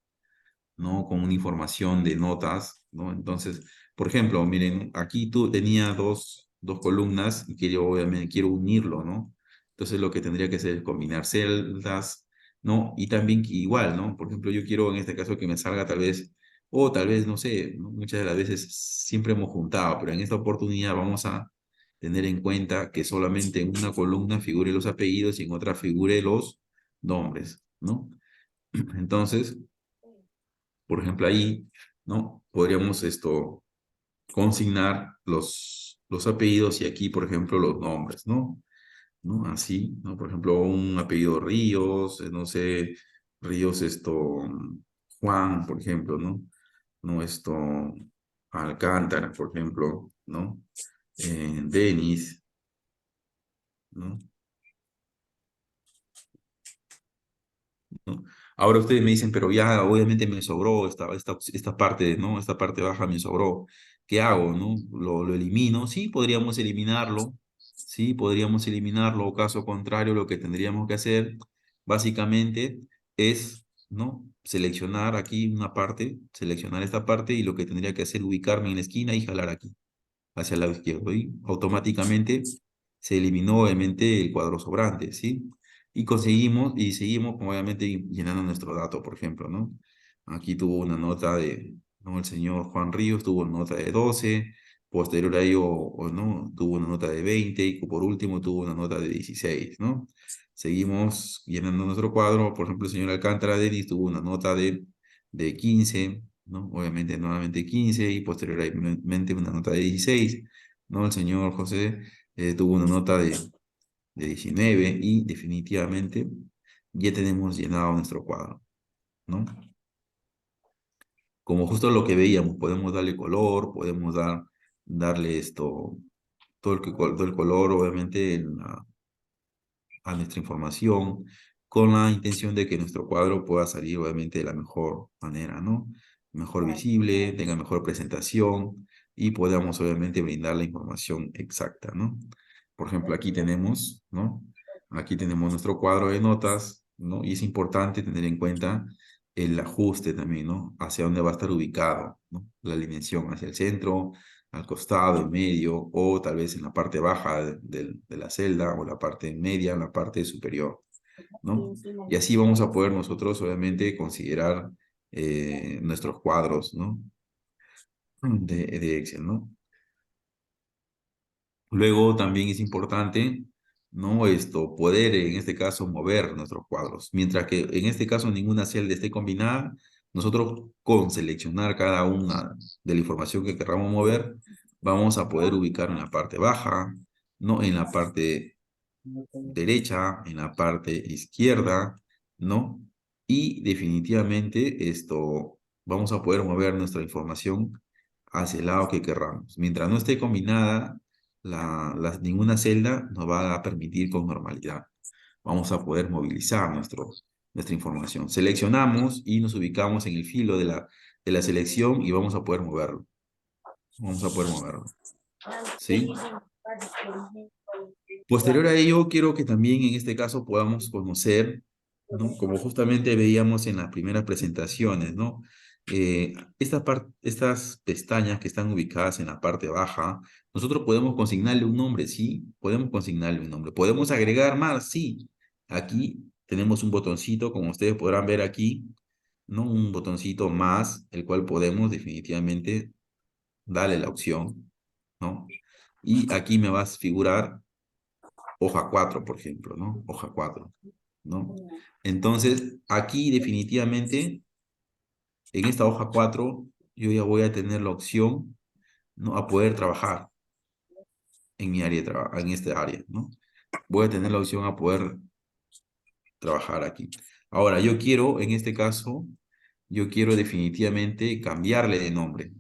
¿no? Con una información de notas, ¿no? Entonces, por ejemplo, miren, aquí tú tenía dos columnas y quiero, obviamente, quiero unirlo, ¿no? Entonces, lo que tendría que hacer es combinar celdas, ¿no? Y también igual, ¿no? Por ejemplo, yo quiero en este caso que me salga tal vez, o tal vez, no sé, ¿no? Muchas de las veces siempre hemos juntado, pero en esta oportunidad vamos a tener en cuenta que solamente en una columna figure los apellidos y en otra figure los nombres, ¿no? Entonces, por ejemplo, ahí, ¿no? Podríamos consignar los apellidos y aquí, por ejemplo, los nombres, ¿no? ¿No? Así, ¿no? Por ejemplo, un apellido Ríos, no sé, Ríos, Juan, por ejemplo, ¿no? No, Alcántara, por ejemplo, ¿no? Denis, ¿no? ¿No? Ahora ustedes me dicen, pero ya obviamente me sobró esta parte, ¿no? Esta parte baja me sobró. ¿Qué hago, no? ¿Lo elimino? Sí, podríamos eliminarlo. Sí, podríamos eliminarlo. O caso contrario, lo que tendríamos que hacer básicamente es, ¿no? Seleccionar aquí una parte, seleccionar esta parte y lo que tendría que hacer ubicarme en la esquina y jalar aquí hacia el lado izquierdo y automáticamente se eliminó obviamente el cuadro sobrante, ¿sí? Y conseguimos, y seguimos obviamente llenando nuestro dato, por ejemplo, ¿no? Aquí tuvo una nota ¿no? El señor Juan Ríos tuvo una nota de 12, posterior a ello, ¿no? Tuvo una nota de 20 y por último tuvo una nota de 16, ¿no? Seguimos llenando nuestro cuadro, por ejemplo, el señor Alcántara Denis tuvo una nota de 15, ¿no? Obviamente nuevamente 15 y posteriormente una nota de 16, ¿no? El señor José tuvo una nota de 19 y definitivamente ya tenemos llenado nuestro cuadro, ¿no? Como justo lo que veíamos, podemos darle color, podemos darle todo el color, obviamente, a nuestra información con la intención de que nuestro cuadro pueda salir obviamente de la mejor manera, ¿no? Mejor visible, tenga mejor presentación y podamos obviamente brindar la información exacta, ¿no? Por ejemplo, aquí tenemos, ¿no? Aquí tenemos nuestro cuadro de notas, ¿no? Y es importante tener en cuenta el ajuste también, ¿no? Hacia dónde va a estar ubicado, ¿no? La alineación hacia el centro, al costado, en medio, o tal vez en la parte baja de la celda, o la parte media, en la parte superior, ¿no? Y así vamos a poder nosotros, obviamente, considerar nuestros cuadros, ¿no? De Excel, ¿no? Luego también es importante, ¿no? Poder en este caso mover nuestros cuadros. Mientras que en este caso ninguna celda esté combinada, Nosotros con seleccionar cada una de la información que queramos mover, vamos a poder ubicar en la parte baja, ¿no? En la parte derecha, en la parte izquierda, ¿no? Y definitivamente esto, vamos a poder mover nuestra información hacia el lado que querramos. Mientras no esté combinada, ninguna celda nos va a permitir con normalidad. Vamos a poder movilizar nuestra información. Seleccionamos y nos ubicamos en el filo de la selección y vamos a poder moverlo. Vamos a poder moverlo. ¿Sí? Posterior a ello, quiero que también en este caso podamos conocer, ¿no? Como justamente veíamos en las primeras presentaciones, ¿no? Estas pestañas que están ubicadas en la parte baja, nosotros podemos consignarle un nombre, sí, podemos consignarle un nombre. ¿Podemos agregar más? Sí. Aquí tenemos un botoncito, como ustedes podrán ver aquí, ¿no? Un botoncito más, el cual podemos definitivamente darle la opción, ¿no? Y aquí me va a figurar hoja 4 por ejemplo, ¿no? Hoja 4, ¿no? Entonces, aquí definitivamente, en esta hoja 4 yo ya voy a tener la opción, ¿no? A poder trabajar en mi área de trabajo, en este área, ¿no? Voy a tener la opción a poder trabajar aquí. Ahora, yo quiero, en este caso, yo quiero definitivamente cambiarle de nombre,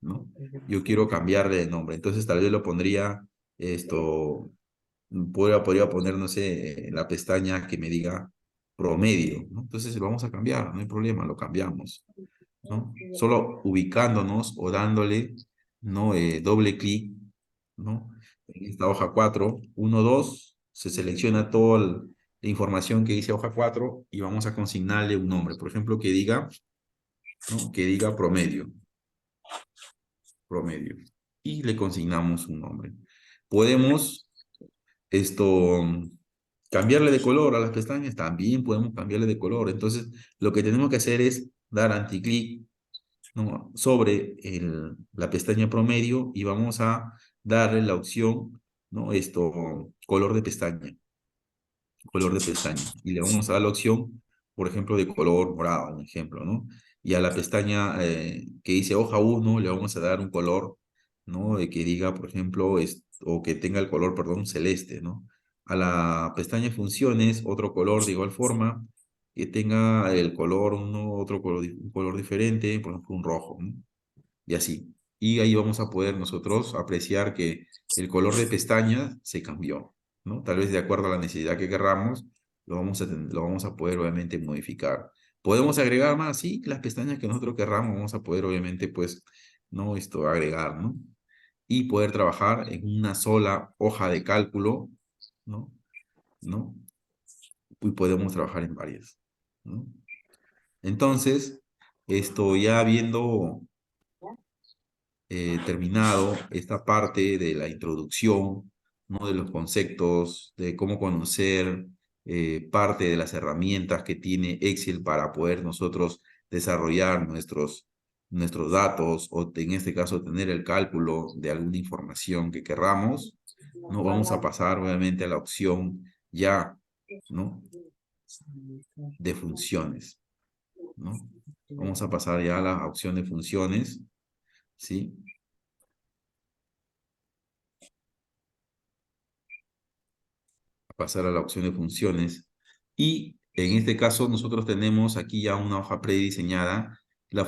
¿no? Yo quiero cambiarle de nombre. Entonces, tal vez lo pondría esto. Podría poner, no sé, la pestaña que me diga promedio, ¿no? Entonces lo vamos a cambiar, no hay problema, lo cambiamos, ¿no? Solo ubicándonos o dándole, ¿no? Doble clic, ¿no? En esta hoja 4, 1, 2, se selecciona toda la información que dice hoja 4 y vamos a consignarle un nombre, por ejemplo, que diga, ¿no? Que diga promedio, promedio, y le consignamos un nombre. Podemos esto, cambiarle de color a las pestañas, también podemos cambiarle de color. Entonces, lo que tenemos que hacer es dar anticlic, ¿no? Sobre la pestaña promedio y vamos a darle la opción, ¿no? Color de pestaña, color de pestaña. Y le vamos a dar la opción, por ejemplo, de color morado, un ejemplo, ¿no? Y a la pestaña que dice hoja 1 le vamos a dar un color, ¿no? Que diga, por ejemplo, o que tenga el color, perdón, celeste, ¿no? A la pestaña funciones, otro color de igual forma, que tenga el color, otro color, un color diferente, por ejemplo, un rojo, ¿no? Y así. Y ahí vamos a poder nosotros apreciar que el color de pestaña se cambió, ¿no? Tal vez de acuerdo a la necesidad que querramos, lo vamos a poder obviamente modificar. ¿Podemos agregar más? Sí, las pestañas que nosotros querramos vamos a poder obviamente pues, ¿no? Agregar, ¿no? Y poder trabajar en una sola hoja de cálculo, ¿no? ¿No? Y podemos trabajar en varias, ¿no? Entonces, esto ya viendo terminado esta parte de la introducción, ¿no? De los conceptos, de cómo conocer parte de las herramientas que tiene Excel para poder nosotros desarrollar nuestros datos o en este caso tener el cálculo de alguna información que querramos, ¿no? Vamos a pasar obviamente a la opción ya, ¿no? De funciones, ¿no? Vamos a pasar ya a la opción de funciones, ¿sí? Pasar a la opción de funciones. Y en este caso nosotros tenemos aquí ya una hoja prediseñada. La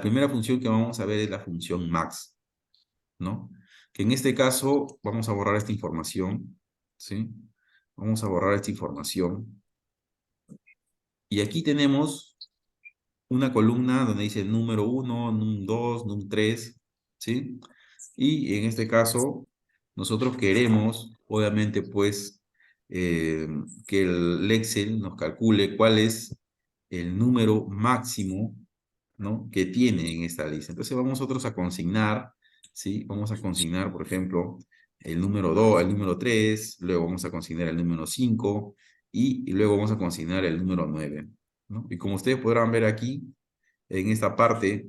primera función que vamos a ver es la función max, ¿no? Que en este caso vamos a borrar esta información, ¿sí? Vamos a borrar esta información. Y aquí tenemos una columna donde dice número 1, num 2, num 3, ¿sí? Y en este caso, nosotros queremos, obviamente, pues, que el Excel nos calcule cuál es el número máximo, ¿no? Que tiene en esta lista. Entonces vamos nosotros a consignar, ¿sí? Vamos a consignar, por ejemplo, el número 2, el número 3, luego vamos a consignar el número 5 y luego vamos a consignar el número 9, ¿no? Y como ustedes podrán ver aquí, en esta parte,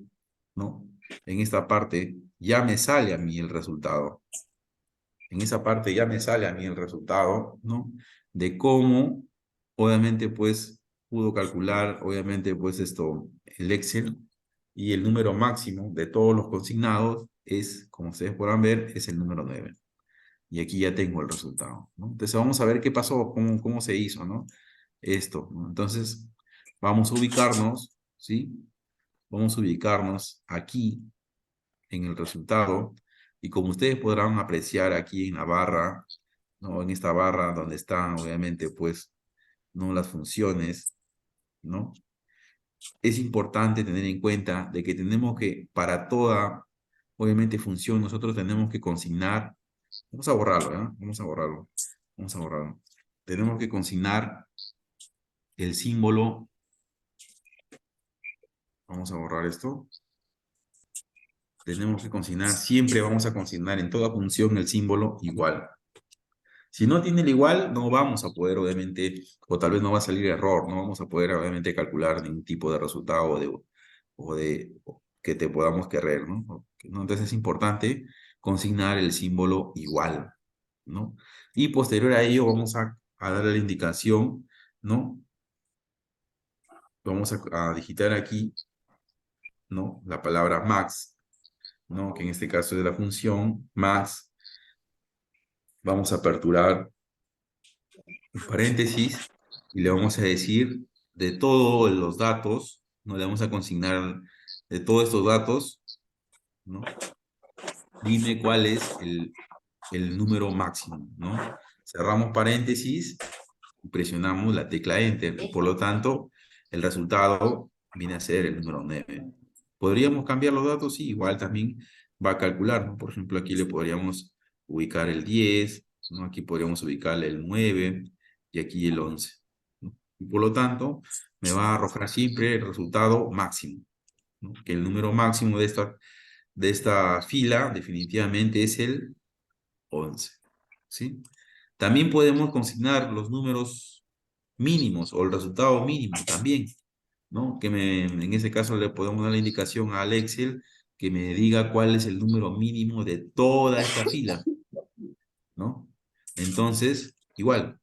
¿no? En esta parte ya me sale a mí el resultado. En esa parte ya me sale a mí el resultado, ¿no? De cómo, obviamente, pues, pudo calcular, obviamente, pues esto, el Excel, y el número máximo de todos los consignados es, como ustedes podrán ver, es el número 9. Y aquí ya tengo el resultado, ¿no? Entonces vamos a ver qué pasó, cómo se hizo, ¿no? Esto, ¿no? Entonces vamos a ubicarnos, ¿sí? Vamos a ubicarnos aquí en el resultado, y como ustedes podrán apreciar aquí en la barra, ¿no? En esta barra donde están, obviamente, pues, ¿no? Las funciones, ¿no? Es importante tener en cuenta de que tenemos que, para toda, obviamente, función, nosotros tenemos que consignar, vamos a borrarlo, ¿eh? Vamos a borrarlo, vamos a borrarlo. Tenemos que consignar el símbolo, vamos a borrar esto, tenemos que consignar, siempre vamos a consignar en toda función el símbolo igual. Si no tiene el igual, no vamos a poder, obviamente, o tal vez no va a salir error, no vamos a poder, obviamente, calcular ningún tipo de resultado o que te podamos querer, ¿no? Entonces es importante consignar el símbolo igual, ¿no? Y posterior a ello vamos a darle la indicación, ¿no? Vamos a digitar aquí, ¿no? La palabra max, ¿no? Que en este caso es la función max. Vamos a aperturar un paréntesis y le vamos a decir de todos los datos, ¿no? Le vamos a consignar de todos estos datos, ¿no? Dime cuál es el número máximo, ¿no? Cerramos paréntesis y presionamos la tecla Enter. Y por lo tanto, el resultado viene a ser el número 9. ¿Podríamos cambiar los datos? Sí, igual también va a calcular, ¿no? Por ejemplo, aquí le podríamos ubicar el 10, ¿no? Aquí podríamos ubicarle el 9 y aquí el 11, ¿no? Y por lo tanto, me va a arrojar siempre el resultado máximo, ¿no? Que el número máximo de esta fila definitivamente es el 11, ¿sí? También podemos consignar los números mínimos o el resultado mínimo también, ¿no? En ese caso le podemos dar la indicación al Excel que me diga cuál es el número mínimo de toda esta fila, ¿no? Entonces, igual,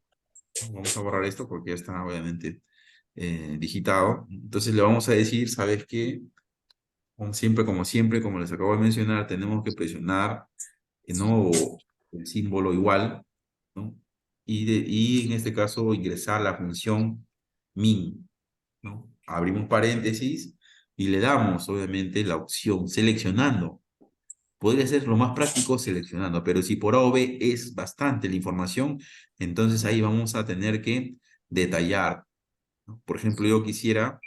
vamos a borrar esto porque ya está obviamente digitado. Entonces le vamos a decir, ¿sabes qué? Como siempre, como les acabo de mencionar, tenemos que presionar ¿no? El símbolo igual, ¿no? Y en este caso ingresar la función min, ¿no? Abrimos paréntesis y le damos, obviamente, la opción seleccionando. Podría ser lo más práctico seleccionando, pero si por A o B es bastante la información, entonces ahí vamos a tener que detallar, ¿no? Por ejemplo, yo quisiera,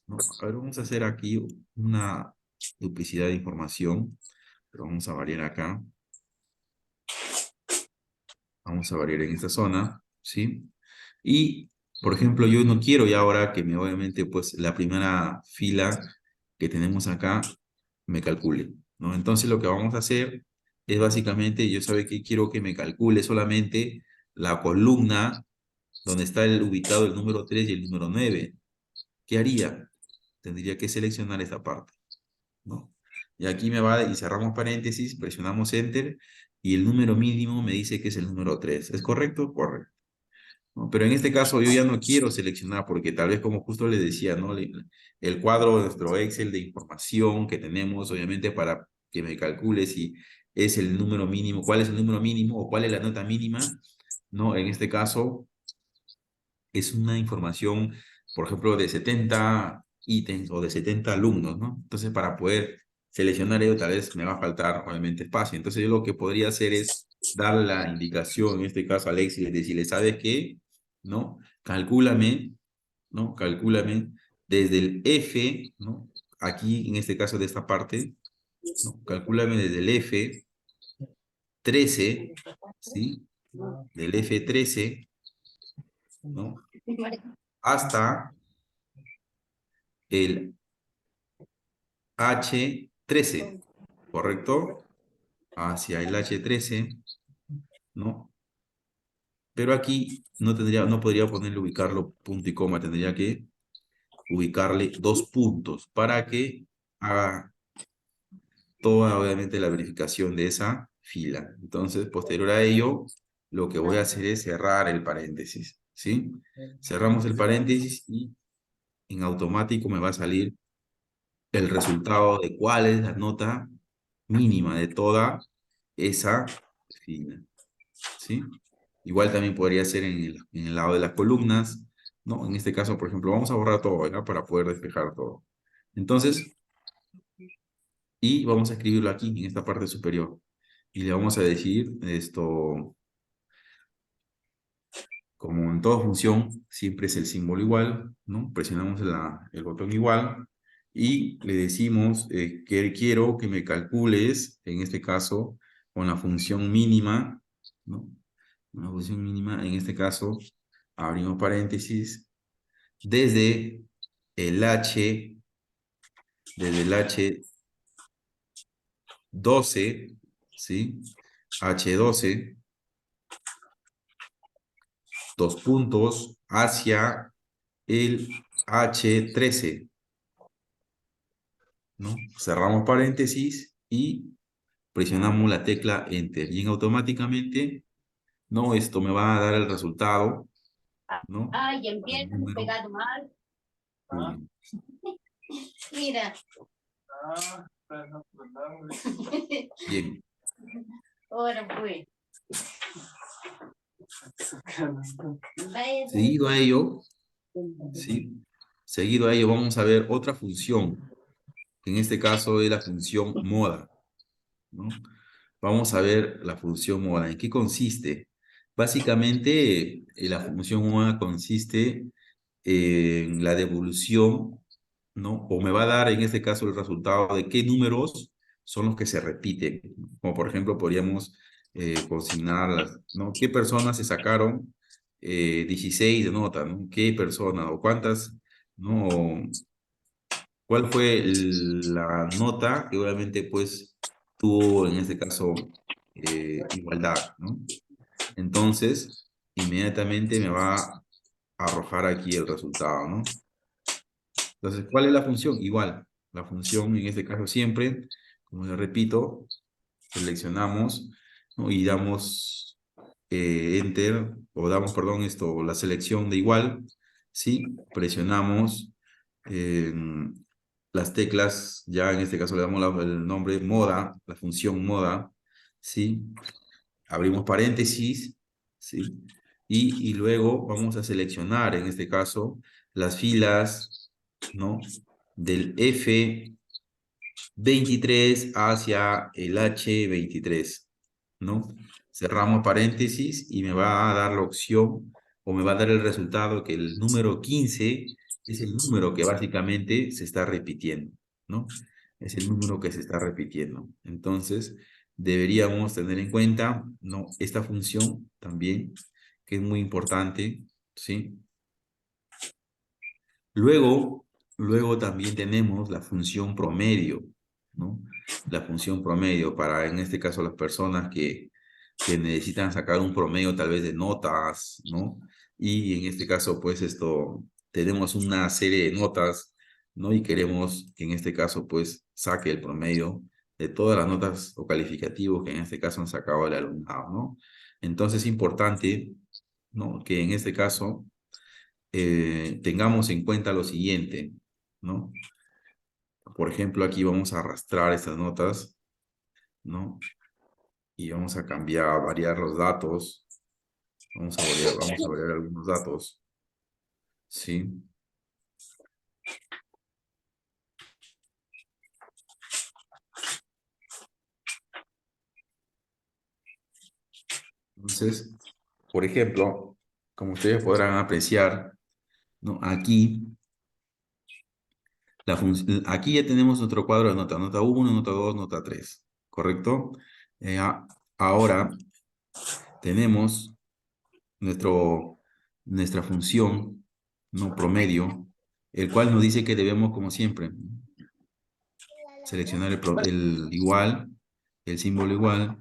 ¿no? A ver, vamos a hacer aquí una duplicidad de información, pero vamos a variar acá. Vamos a variar en esta zona, ¿sí? Y, por ejemplo, yo no quiero ya ahora que obviamente, pues, la primera fila que tenemos acá me calcule, ¿no? Entonces, lo que vamos a hacer es básicamente, yo sabe que quiero que me calcule solamente la columna donde está ubicado el número 3 y el número 9. ¿Qué haría? Tendría que seleccionar esta parte, ¿no? Y aquí y cerramos paréntesis, presionamos Enter, y el número mínimo me dice que es el número 3. ¿Es correcto? Correcto, ¿no? Pero en este caso yo ya no quiero seleccionar porque tal vez como justo les decía, ¿no? El cuadro de nuestro Excel de información que tenemos, obviamente, para que me calcule si es el número mínimo, cuál es el número mínimo o cuál es la nota mínima, ¿no? En este caso es una información, por ejemplo, de 70 ítems o de 70 alumnos, ¿no? Entonces, para poder seleccionar ello, tal vez me va a faltar, obviamente, espacio. Entonces, yo lo que podría hacer es dar la indicación, en este caso, a Alexis, decirle, ¿sabes qué? ¿No? Calcúlame, ¿no? Calcúlame desde el F, ¿no? Aquí, en este caso, de esta parte, ¿no? Calcúlame desde el F13, ¿sí? Del F13, ¿no? Hasta el H13, ¿correcto? Hacia el H13, ¿no? Pero aquí no podría ponerle ubicarlo punto y coma, tendría que ubicarle 2 puntos para que haga toda, obviamente, la verificación de esa fila. Entonces, posterior a ello, lo que voy a hacer es cerrar el paréntesis, ¿sí? Cerramos el paréntesis y en automático me va a salir el resultado de cuál es la nota mínima de toda esa fila, ¿sí? Igual también podría ser en el lado de las columnas, ¿no? En este caso, por ejemplo, vamos a borrar todo, ¿verdad? Para poder despejar todo. Entonces, y vamos a escribirlo aquí, en esta parte superior. Y le vamos a decir esto, como en toda función, siempre es el símbolo igual, ¿no? Presionamos el botón igual y le decimos que quiero que me calcules, en este caso, con la función mínima, ¿no? Una función mínima, en este caso, abrimos paréntesis, desde el H, desde el H12, ¿sí? H12, dos puntos, hacia el H13, ¿no? Cerramos paréntesis y presionamos la tecla Enter. Y automáticamente, ¿no? Esto me va a dar el resultado, ¿no? Ay, El empiezas número. pegado mal. Uy, Mira. bien. Ahora pues. Vaya. Seguido a ello, ¿sí? Seguido a ello vamos a ver otra función, que en este caso es la función moda, ¿no? Vamos a ver la función moda. ¿En qué consiste? Básicamente, la función moda consiste en la devolución, ¿no? O me va a dar en este caso el resultado de qué números son los que se repiten. Como por ejemplo podríamos consignar, ¿no? ¿Qué personas se sacaron 16 de nota, ¿no? ¿Qué persona o cuántas, ¿no? ¿Cuál fue la nota que obviamente pues tuvo en este caso igualdad, ¿no? Entonces, inmediatamente me va a arrojar aquí el resultado, ¿no? Entonces, ¿cuál es la función? Igual, la función en este caso siempre, como les repito, seleccionamos, ¿no? Y damos Enter, o damos, perdón, la selección de igual, ¿sí? Presionamos las teclas, ya en este caso le damos el nombre moda, la función moda, ¿sí? Abrimos paréntesis, ¿sí? Y luego vamos a seleccionar, en este caso, las filas, ¿no? Del F23 hacia el H23, ¿no? Cerramos paréntesis y me va a dar la opción o me va a dar el resultado que el número 15 es el número que básicamente se está repitiendo, ¿no? Es el número que se está repitiendo. Entonces, deberíamos tener en cuenta, ¿no? Esta función también, que es muy importante, ¿sí? Luego también tenemos la función promedio, ¿no? La función promedio para, en este caso, las personas que necesitan sacar un promedio tal vez de notas, ¿no? Y en este caso, pues tenemos una serie de notas, ¿no? Y queremos que en este caso, pues, saque el promedio de todas las notas o calificativos que en este caso han sacado el alumnado, ¿no? Entonces es importante, ¿no? Que en este caso tengamos en cuenta lo siguiente, ¿no? Por ejemplo, aquí vamos a arrastrar estas notas, ¿no? Y vamos a cambiar, variar los datos. Vamos a variar algunos datos, ¿sí? Entonces, por ejemplo, como ustedes podrán apreciar, ¿no? Aquí ya tenemos nuestro cuadro de nota, nota 1, nota 2, nota 3, ¿correcto? Ahora tenemos nuestra función, ¿no? Promedio, el cual nos dice que debemos, como siempre, seleccionar el igual, el símbolo igual,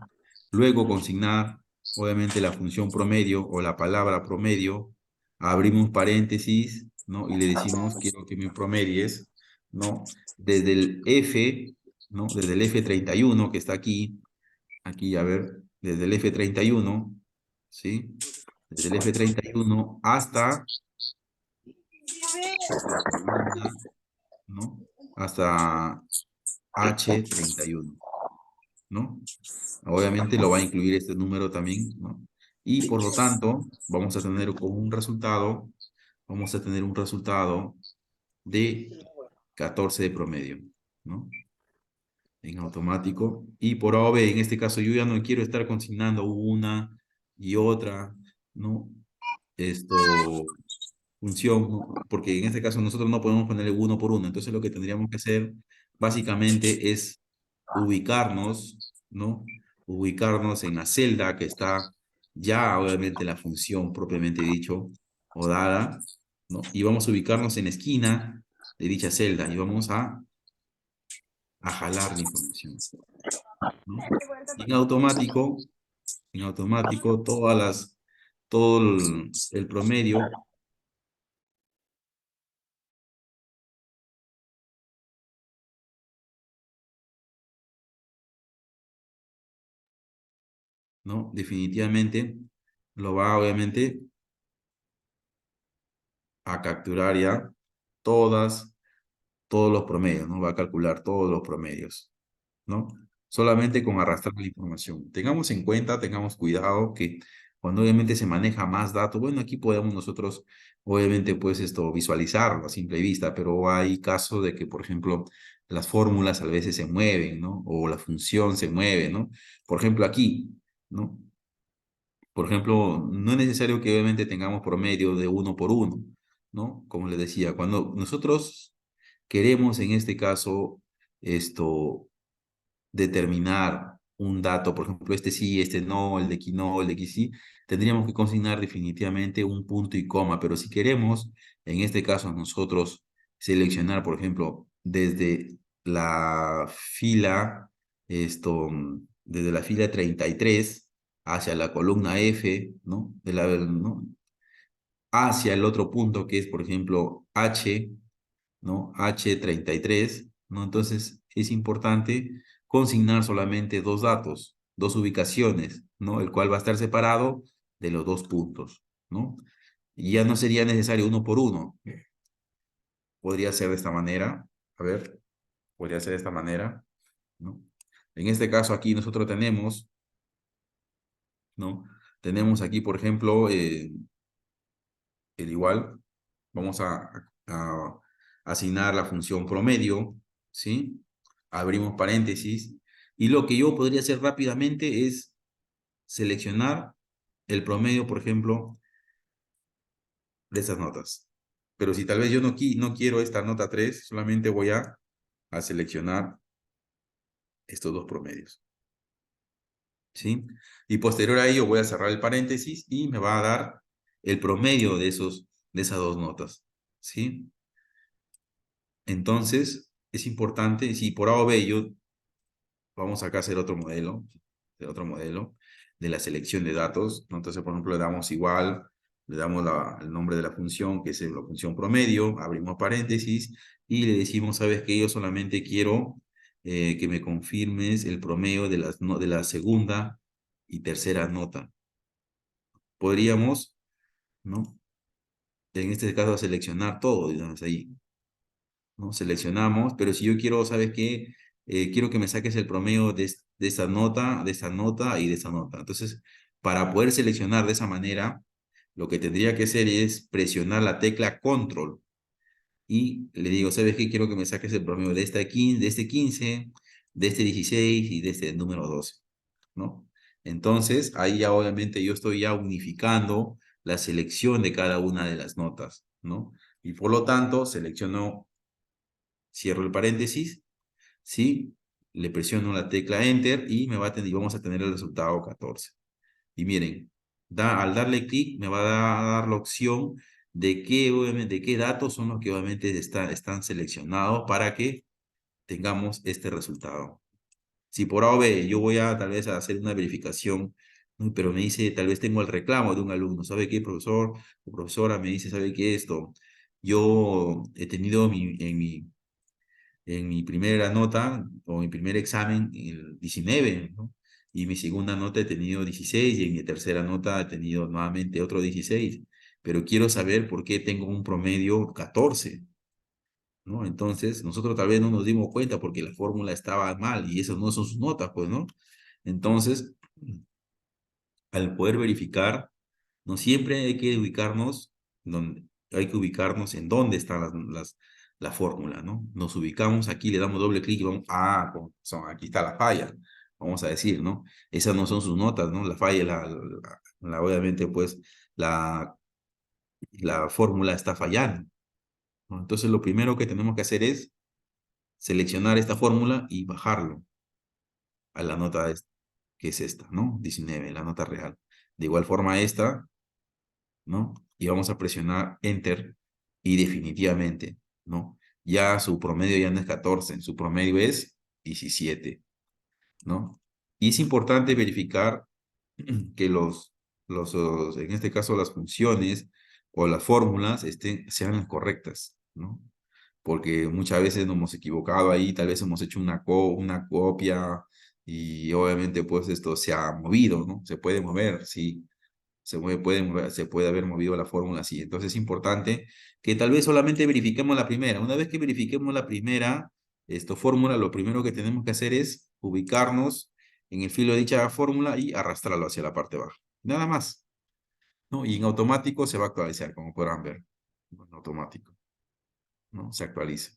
luego consignar, obviamente, la función promedio o la palabra promedio, abrimos paréntesis, ¿no? Y le decimos, quiero que me promedies, ¿no? Desde el F, ¿no? Desde el F31 que está aquí, a ver, desde el F31, ¿sí? Desde el F31 hasta desde la columna, ¿no? Hasta H31, ¿no? Obviamente lo va a incluir este número también, ¿no? Y por lo tanto, vamos a tener como un resultado, vamos a tener un resultado de 14 de promedio, ¿no? En automático. Y por A o B, en este caso, yo ya no quiero estar consignando una y otra, ¿no? Esto, función, ¿no? Porque en este caso nosotros no podemos ponerle uno por uno. Entonces lo que tendríamos que hacer básicamente es ubicarnos, ¿no? Ubicarnos en la celda que está ya obviamente la función propiamente dicho o dada, ¿no? Y vamos a ubicarnos en la esquina de dicha celda y vamos a jalar la información, ¿no? Y en automático, todo el promedio, ¿no? Definitivamente lo va obviamente a capturar ya todas, todos los promedios, ¿no? Va a calcular todos los promedios, ¿no? Solamente con arrastrar la información. Tengamos en cuenta, tengamos cuidado que cuando obviamente se maneja más datos, bueno, aquí podemos nosotros, obviamente, pues esto, visualizarlo a simple vista, pero hay casos de que, por ejemplo, las fórmulas a veces se mueven, ¿no? O la función se mueve, ¿no? Por ejemplo, aquí, ¿no? Por ejemplo, no es necesario que obviamente tengamos promedio de uno por uno, ¿no? Como les decía, cuando nosotros queremos en este caso esto determinar un dato, por ejemplo, este sí, este no, el de aquí no, el de aquí sí, tendríamos que consignar definitivamente un punto y coma, pero si queremos, en este caso nosotros seleccionar, por ejemplo, desde la fila, desde la fila 33 hacia la columna F, ¿no? ¿no? Hacia el otro punto que es, por ejemplo, H, ¿no? H33, ¿no? Entonces es importante consignar solamente dos datos, dos ubicaciones, ¿no? El cual va a estar separado de los dos puntos, ¿no? Y ya no sería necesario uno por uno. Podría ser de esta manera, a ver, podría ser de esta manera, ¿no? En este caso aquí nosotros tenemos, ¿no? Tenemos aquí, por ejemplo, el igual, vamos a asignar la función promedio, ¿sí? Abrimos paréntesis, y lo que yo podría hacer rápidamente es seleccionar el promedio, por ejemplo, de estas notas. Pero si tal vez yo no quiero esta nota 3, solamente voy a seleccionar estos dos promedios, ¿sí? Y posterior a ello voy a cerrar el paréntesis y me va a dar el promedio de esas dos notas, ¿sí? Entonces, es importante, si por A o B yo, vamos acá a hacer otro modelo de la selección de datos, ¿no? Entonces, por ejemplo, le damos igual, le damos el nombre de la función, que es la función promedio, abrimos paréntesis, y le decimos, sabes que yo solamente quiero que me confirmes el promedio de, de la segunda y tercera nota. Podríamos, ¿no? En este caso, seleccionar todo, digamos, ahí. ¿No? Seleccionamos, pero si yo quiero, ¿sabes qué? Quiero que me saques el promedio de esta nota, de esta nota y de esta nota. Entonces, para poder seleccionar de esa manera, lo que tendría que hacer es presionar la tecla control y le digo, ¿sabes qué? Quiero que me saques el promedio de esta 15, de este 15, de este 16 y de este número 12, ¿no? Entonces, ahí ya obviamente yo estoy ya unificando la selección de cada una de las notas, ¿no? Y por lo tanto, selecciono, cierro el paréntesis, ¿sí? Le presiono la tecla Enter y y vamos a tener el resultado 14. Y miren, al darle clic me va a dar la opción de obviamente, de qué datos son los que obviamente están seleccionados para que tengamos este resultado. Si por A o B yo voy a tal vez a hacer una verificación, ¿no? Pero me dice, tal vez tengo el reclamo de un alumno, ¿sabe qué, profesor o profesora? Me dice, ¿sabe qué esto? Yo he tenido en mi primera nota o mi primer examen el 19, ¿no? Y mi segunda nota he tenido 16 y en mi tercera nota he tenido nuevamente otro 16. pero quiero saber por qué tengo un promedio 14, ¿no? Entonces, nosotros tal vez no nos dimos cuenta porque la fórmula estaba mal y esas no son sus notas, pues, ¿no? Entonces, al poder verificar, no siempre hay que ubicarnos donde, hay que ubicarnos en dónde está la fórmula, ¿no? Nos ubicamos aquí, le damos doble clic y vamos, aquí está la falla, vamos a decir, ¿no? Esas no son sus notas, ¿no? La falla, obviamente, pues, la, la fórmula está fallando, ¿no? Entonces, lo primero que tenemos que hacer es seleccionar esta fórmula y bajarlo a la nota que es esta, ¿no? 19, la nota real. De igual forma esta, ¿no? Y vamos a presionar Enter y definitivamente, ¿no? Ya su promedio ya no es 14, su promedio es 17, ¿no? Y es importante verificar que en este caso las funciones o las fórmulas sean las correctas, ¿no? Porque muchas veces nos hemos equivocado ahí, tal vez hemos hecho una copia y obviamente pues esto se ha movido, ¿no? Se puede mover, sí, se puede haber movido la fórmula así. Entonces es importante que tal vez solamente verifiquemos la primera. Una vez que verifiquemos la primera fórmula, lo primero que tenemos que hacer es ubicarnos en el filo de dicha fórmula y arrastrarlo hacia la parte baja. Nada más, ¿no? Y en automático se va a actualizar, como podrán ver. En automático, ¿no? Se actualiza.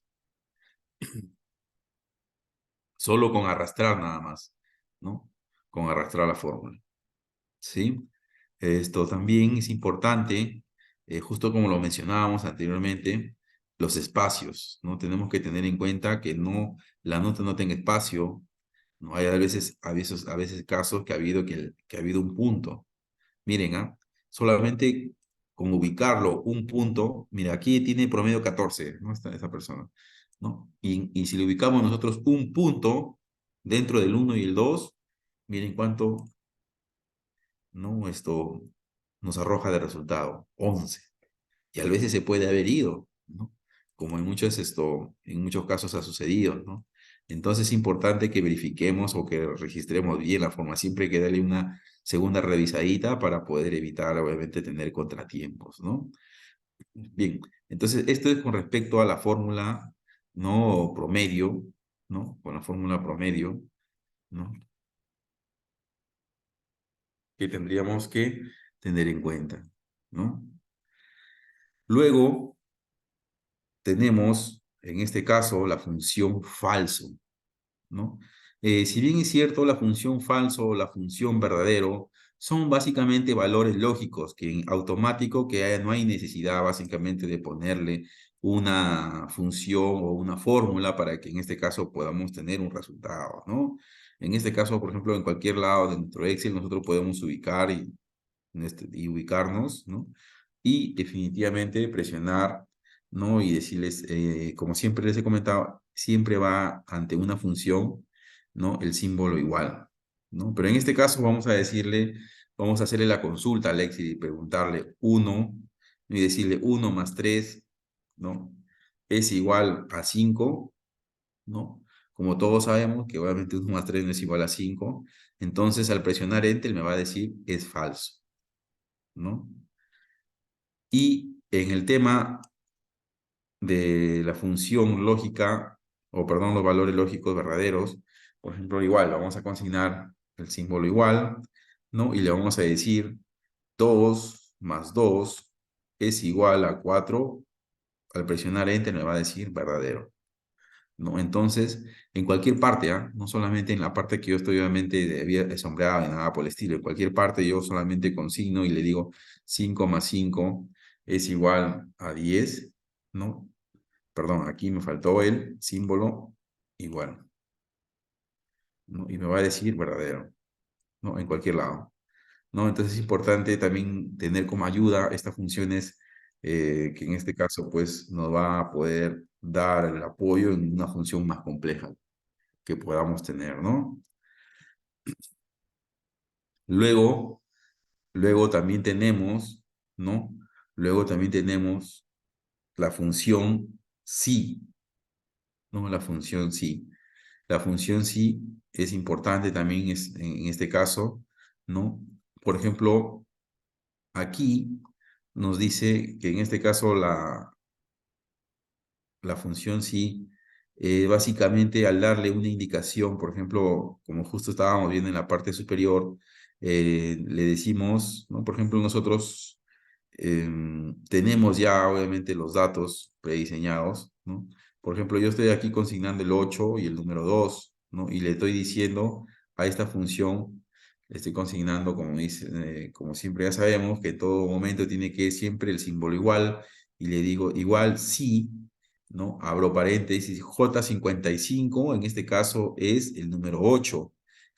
Solo con arrastrar nada más, ¿no? Con arrastrar la fórmula, ¿sí? Esto también es importante, justo como lo mencionábamos anteriormente, los espacios, ¿no? Tenemos que tener en cuenta que la nota no tenga espacio, ¿no? Hay a veces casos que ha habido un punto. Miren, solamente con ubicarlo un punto, mira, aquí tiene promedio 14, ¿no? Esta persona, ¿no? Y si le ubicamos nosotros un punto dentro del 1 y el 2, miren cuánto, ¿no? Esto nos arroja de resultado, 11. Y a veces se puede haber ido, ¿no? Como en muchos casos ha sucedido, ¿no? Entonces es importante que verifiquemos o que registremos bien la forma. Siempre hay que darle una segunda revisadita para poder evitar, obviamente, tener contratiempos, ¿no? Bien, entonces esto es con respecto a la fórmula, ¿no? Promedio, ¿no? Con la fórmula promedio, ¿no? Que tendríamos que tener en cuenta, ¿no? Luego tenemos, en este caso, la función falso, ¿no? Si bien es cierto, la función falso o la función verdadero son básicamente valores lógicos que en automático no hay necesidad básicamente de ponerle una función o una fórmula para que en este caso podamos tener un resultado, ¿no? En este caso, por ejemplo, en cualquier lado de nuestro Excel nosotros podemos ubicar y ubicarnos, ¿no? Y definitivamente presionar, ¿no? Y decirles, como siempre les he comentado, siempre va ante una función, ¿no? El símbolo igual, ¿no? Pero en este caso vamos a hacerle la consulta a Alexis y preguntarle 1 y decirle 1 más 3, ¿no? Es igual a 5, ¿no? Como todos sabemos que obviamente 1 más 3 no es igual a 5, entonces al presionar Enter me va a decir es falso, ¿no? Y en el tema de la función lógica, o perdón, los valores lógicos verdaderos, por ejemplo, igual, vamos a consignar el símbolo igual, ¿no? Y le vamos a decir 2 más 2 es igual a 4. Al presionar Enter me va a decir verdadero, ¿no? Entonces, en cualquier parte, no solamente en la parte que yo estoy obviamente sombreado y nada por el estilo, en cualquier parte yo solamente consigno y le digo 5 más 5 es igual a 10, ¿no? Perdón, aquí me faltó el símbolo igual, ¿no? Y me va a decir verdadero, ¿no? En cualquier lado, ¿no? Entonces es importante también tener como ayuda estas funciones que en este caso pues nos va a poder dar el apoyo en una función más compleja que podamos tener, ¿no? Luego, luego también tenemos, ¿no? Luego también tenemos la función sí, ¿no? La función sí. La función sí es importante también en este caso, ¿no? Por ejemplo, aquí nos dice que en este caso la función sí, básicamente al darle una indicación, por ejemplo, como justo estábamos viendo en la parte superior, le decimos, ¿no? Por ejemplo, nosotros tenemos ya obviamente los datos prediseñados, ¿no? Por ejemplo, yo estoy aquí consignando el 8 y el número 2, ¿no? Y le estoy diciendo a esta función, le estoy consignando, como dice, como siempre ya sabemos, que en todo momento tiene que siempre el símbolo igual, y le digo igual si, ¿no? Abro paréntesis, J55, en este caso es el número 8.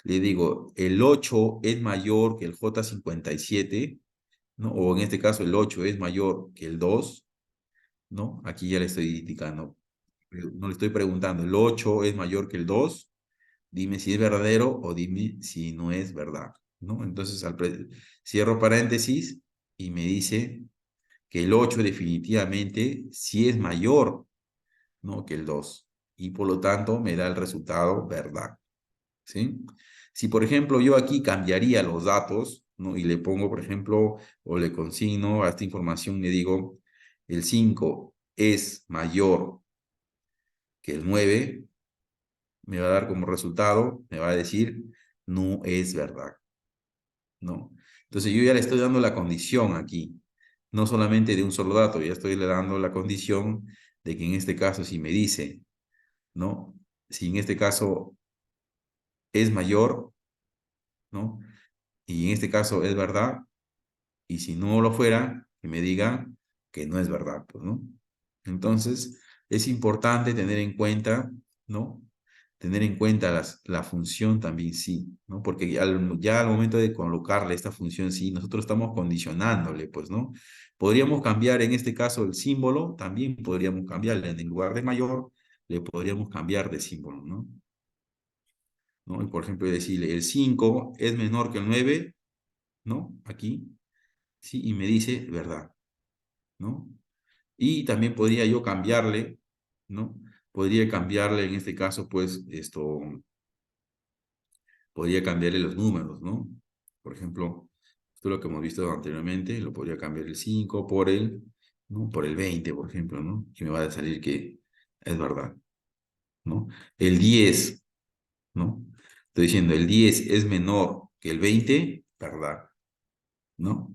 Le digo, el 8 es mayor que el J57, ¿no? O en este caso el 8 es mayor que el 2, ¿no? Aquí ya le estoy indicando, no le estoy preguntando, el 8 es mayor que el 2, dime si es verdadero o dime si no es verdad, ¿no? Entonces cierro paréntesis y me dice que el 8 definitivamente sí es mayor, ¿no? que el 2 y por lo tanto me da el resultado verdad, ¿sí? Si por ejemplo yo aquí cambiaría los datos, ¿no? Y le pongo por ejemplo o le consigno a esta información, le digo el 5 es mayor que el 9, me va a dar como resultado, me va a decir no es verdad, ¿no? Entonces yo ya le estoy dando la condición aquí, no solamente de un solo dato, ya estoy le dando la condición de que en este caso si me dice, ¿no? Si en este caso es mayor, ¿no? Y en este caso es verdad, y si no lo fuera, que me diga que no es verdad, pues, ¿no? Entonces, es importante tener en cuenta, ¿no? Tener en cuenta la función también sí, ¿no? Porque ya al momento de colocarle esta función sí, nosotros estamos condicionándole, pues, ¿no? Podríamos cambiar en este caso el símbolo, también podríamos cambiarle en el lugar de mayor, le podríamos cambiar de símbolo, ¿no? ¿No? Y por ejemplo, decirle el 5 es menor que el 9, ¿no? Aquí, sí, y me dice verdad, ¿no? Y también podría yo cambiarle, ¿no? Podría cambiarle en este caso, pues, podría cambiarle los números, ¿no? Por ejemplo, esto es lo que hemos visto anteriormente, lo podría cambiar el 5 por el, ¿no? Por el 20, por ejemplo, ¿no? Y me va a salir que es verdad, ¿no? El 10, ¿no? Estoy diciendo, el 10 es menor que el 20, verdad, ¿no?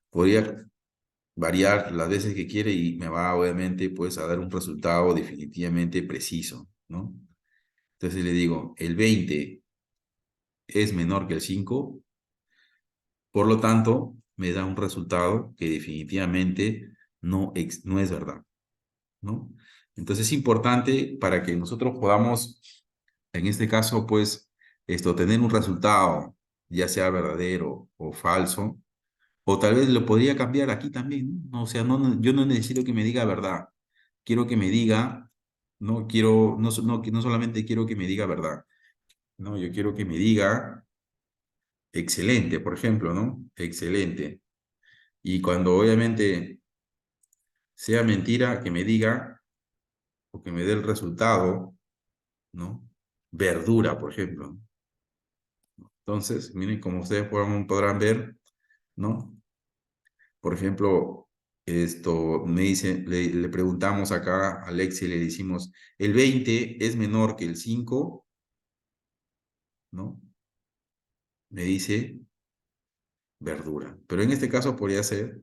Podría variar las veces que quiere y me va obviamente pues a dar un resultado definitivamente preciso, ¿no? Entonces le digo, el 20 es menor que el 5, por lo tanto me da un resultado que definitivamente no es verdad, ¿no? Entonces es importante para que nosotros podamos, en este caso pues, tener un resultado, ya sea verdadero o falso, o tal vez lo podría cambiar aquí también, ¿no? O sea, yo no necesito que me diga verdad. Quiero que me diga, no quiero, no solamente quiero que me diga verdad, no, yo quiero que me diga excelente, por ejemplo, ¿no? Excelente. Y cuando obviamente sea mentira, que me diga o que me dé el resultado, ¿no? Verdura, por ejemplo. Entonces, miren, como ustedes podrán ver, ¿no? Por ejemplo, me dice, le preguntamos acá a Alexi, le decimos, el 20 es menor que el 5, ¿no? Me dice verdura. Pero en este caso podría ser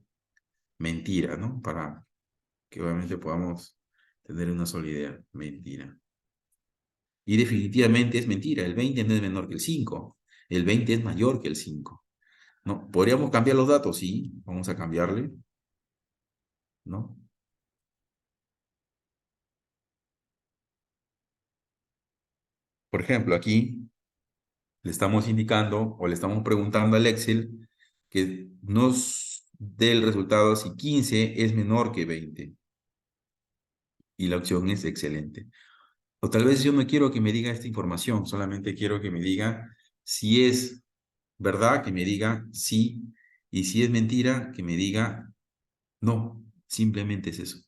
mentira, ¿no? Para que obviamente podamos tener una sola idea. Mentira. Y definitivamente es mentira. El 20 no es menor que el 5. El 20 es mayor que el 5. ¿No? ¿Podríamos cambiar los datos? Sí, vamos a cambiarle, ¿no? Por ejemplo, aquí le estamos indicando o le estamos preguntando al Excel que nos dé el resultado si 15 es menor que 20. Y la opción es excelente. O tal vez yo no quiero que me diga esta información, solamente quiero que me diga si es verdad, que me diga sí, y si es mentira, que me diga no. Simplemente es eso,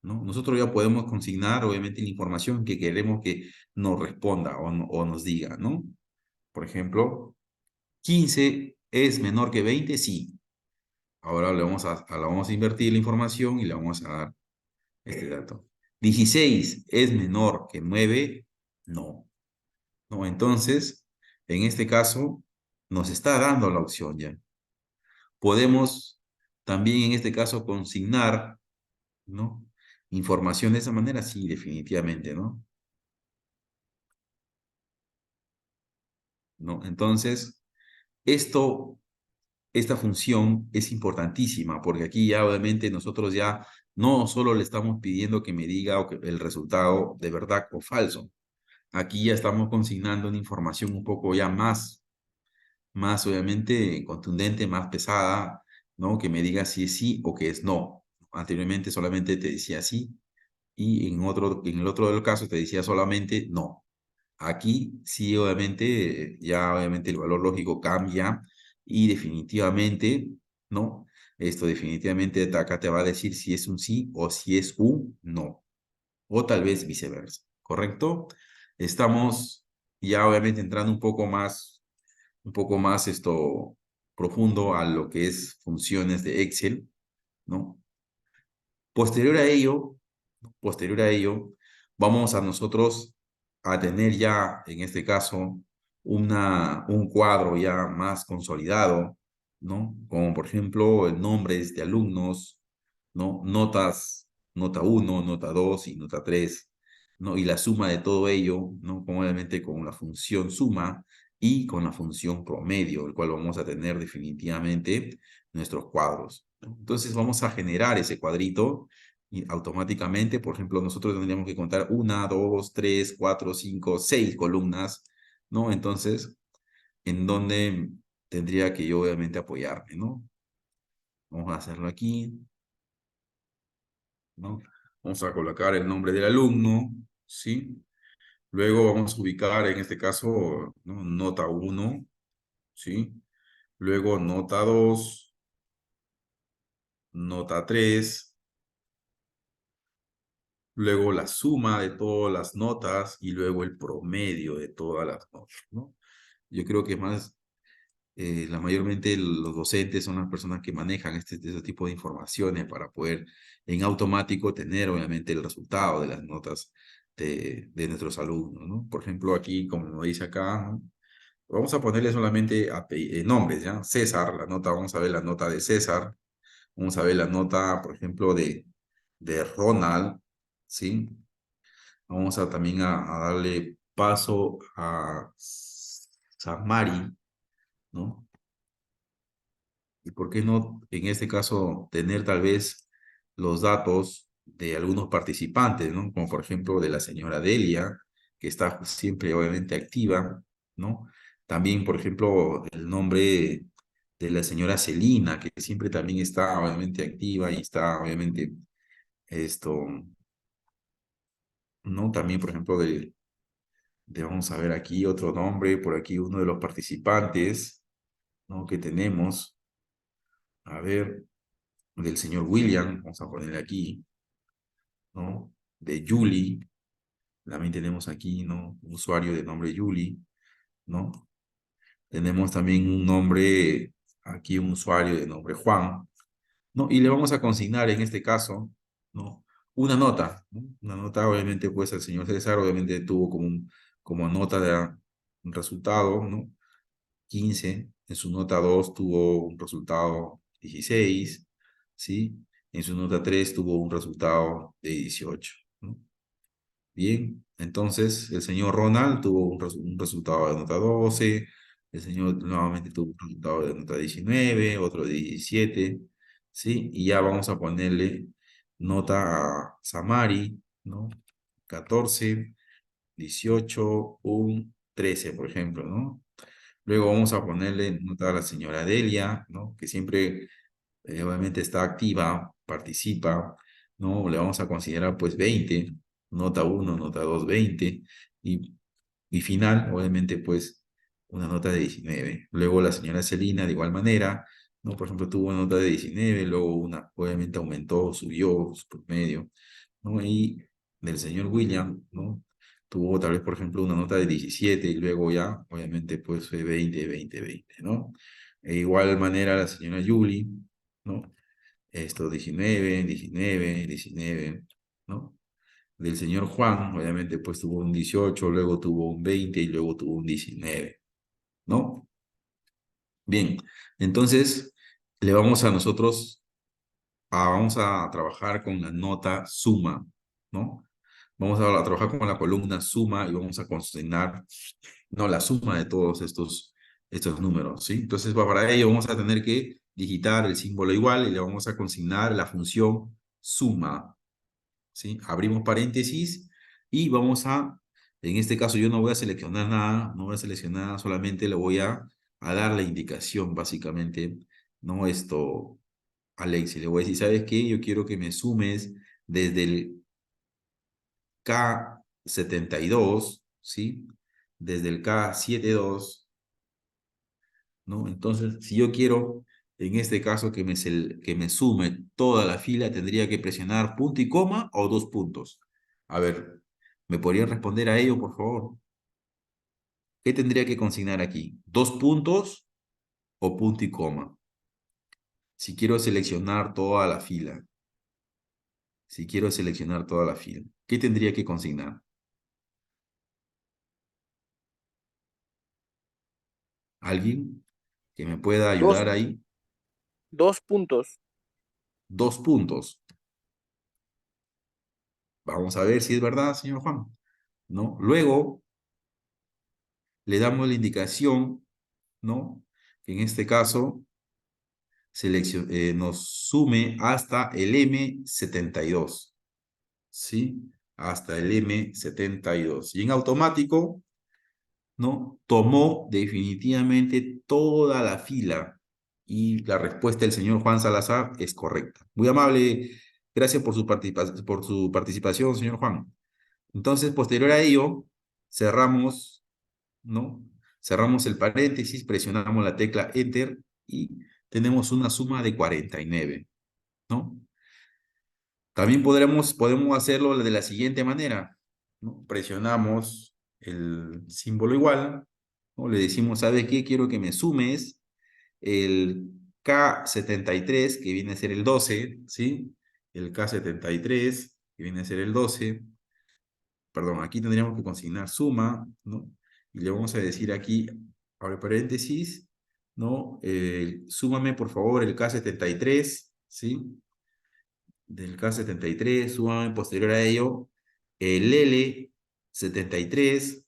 ¿no? Nosotros ya podemos consignar, obviamente, la información que queremos que nos responda o nos diga, ¿no? Por ejemplo, 15 es menor que 20, sí. Ahora le vamos a invertir la información y le vamos a dar este dato. 16 es menor que 9, no. No, entonces, en este caso, nos está dando la opción ya. Podemos también en este caso consignar, ¿no? Información de esa manera, sí, definitivamente, ¿no? ¿No? Entonces, esto, esta función es importantísima porque aquí ya obviamente nosotros ya no solo le estamos pidiendo que me diga el resultado de verdad o falso. Aquí ya estamos consignando una información un poco ya más obviamente contundente, más pesada, ¿no? Que me diga si es sí o que es no. Anteriormente solamente te decía sí y en el otro del caso te decía solamente no. Aquí sí, obviamente, ya obviamente el valor lógico cambia y definitivamente, ¿no? Esto definitivamente acá te va a decir si es un sí o si es un no, o tal vez viceversa, ¿correcto? Estamos ya obviamente entrando un poco más esto profundo a lo que es funciones de Excel, ¿no? Posterior a ello, posterior a ello, vamos a nosotros a tener ya, en este caso, un cuadro ya más consolidado, ¿no? Como por ejemplo, nombres de alumnos, ¿no? Notas, nota uno, nota 2 y nota 3, ¿no? Y la suma de todo ello, ¿no? Como obviamente con la función suma y con la función promedio, el cual vamos a tener definitivamente nuestros cuadros, ¿no? Entonces vamos a generar ese cuadrito y automáticamente, por ejemplo, nosotros tendríamos que contar una, dos, tres, cuatro, cinco, seis columnas, ¿no? Entonces, ¿en dónde tendría que yo obviamente apoyarme, ¿no? Vamos a hacerlo aquí, ¿no? Vamos a colocar el nombre del alumno, ¿sí? Luego vamos a ubicar, en este caso, ¿no? Nota uno, ¿sí? Luego nota 2, nota 3, luego la suma de todas las notas y luego el promedio de todas las notas, ¿no? Yo creo que más, la mayormente los docentes son las personas que manejan este tipo de informaciones para poder en automático tener obviamente el resultado de las notas de nuestros alumnos, ¿no? Por ejemplo, aquí, como nos dice acá, ¿no? Vamos a ponerle solamente nombres, ¿ya? César, la nota, vamos a ver la nota de César, vamos a ver la nota, por ejemplo, de Ronald, ¿sí? Vamos a también a darle paso a Samari, ¿no? Y por qué no, en este caso, tener tal vez los datos de algunos participantes, ¿no? Como por ejemplo de la señora Delia, que está siempre obviamente activa, ¿no? También, por ejemplo, el nombre de la señora Celina, que siempre también está obviamente activa y está obviamente esto, ¿no? También, por ejemplo, vamos a ver aquí otro nombre, por aquí uno de los participantes, ¿no? Que tenemos, a ver, del señor William, vamos a ponerle aquí, ¿no? De Julie, también tenemos aquí, ¿no? Un usuario de nombre Julie, ¿no? Tenemos también un nombre, aquí un usuario de nombre Juan, ¿no? Y le vamos a consignar en este caso, ¿no? Una nota, ¿no? Una nota, obviamente, pues el señor César, obviamente tuvo como nota de un resultado, ¿no? 15, en su nota 2 tuvo un resultado 16, ¿sí? En su nota 3 tuvo un resultado de 18, ¿no? Bien, entonces el señor Ronald tuvo un resultado de nota 12, el señor nuevamente tuvo un resultado de nota 19, otro de 17, ¿sí? Y ya vamos a ponerle nota a Samari, ¿no? 14, 18, un 13, por ejemplo, ¿no? Luego vamos a ponerle nota a la señora Delia, ¿no? Que siempre obviamente está activa, participa, ¿no? Le vamos a considerar pues 20, nota uno, nota 2, 20, y, y final, obviamente pues una nota de 19. Luego la señora Celina de igual manera, ¿no? Por ejemplo, tuvo una nota de 19, luego obviamente aumentó, subió su promedio, ¿no? Y del señor William, ¿no? Tuvo tal vez, por ejemplo, una nota de 17 y luego ya, obviamente, pues fue 20, 20, 20, ¿no? De igual manera la señora Julie, ¿no? Esto 19, 19, 19, ¿no? Del señor Juan, obviamente, pues tuvo un 18, luego tuvo un 20 y luego tuvo un 19, ¿no? Bien, entonces le vamos a nosotros, vamos a trabajar con la nota suma, ¿no? Vamos a trabajar con la columna suma y vamos a consignar, no, la suma de todos estos números, ¿sí? Entonces, para ello vamos a tener que digitar el símbolo igual y le vamos a consignar la función suma, ¿sí? Abrimos paréntesis y vamos a, en este caso yo no voy a seleccionar nada, no voy a seleccionar nada, solamente le voy a dar la indicación, básicamente, ¿no? Esto, Alex, y le voy a decir, ¿sabes qué? Yo quiero que me sumes desde el K72, ¿sí? Desde el K72, ¿no? Entonces, si yo quiero, en este caso, que me sume toda la fila, tendría que presionar punto y coma o dos puntos. A ver, ¿me podrían responder a ello, por favor? ¿Qué tendría que consignar aquí? ¿Dos puntos o punto y coma? Si quiero seleccionar toda la fila. Si quiero seleccionar toda la fila. ¿Qué tendría que consignar? ¿Alguien que me pueda Dos, ayudar ahí? dos puntos. Dos puntos. Vamos a ver si es verdad, señor Juan, ¿no? Luego le damos la indicación, ¿no? Que en este caso nos sume hasta el M72, ¿sí? Hasta el M72. Y en automático, ¿no? Tomó definitivamente toda la fila. Y la respuesta del señor Juan Salazar es correcta. Muy amable. Gracias por por su participación, señor Juan. Entonces, posterior a ello, cerramos, ¿no? Cerramos el paréntesis, presionamos la tecla Enter y tenemos una suma de 49, ¿no? También podemos hacerlo de la siguiente manera, ¿no? Presionamos el símbolo igual, ¿no? Le decimos, ¿sabes qué? Quiero que me sumes el K73, que viene a ser el 12, ¿sí? El K73, que viene a ser el 12. Perdón, aquí tendríamos que consignar suma, ¿no? Y le vamos a decir aquí, abre paréntesis, ¿no? Súmame, por favor, el K73, ¿sí? Del K73, súmame posterior a ello el L73,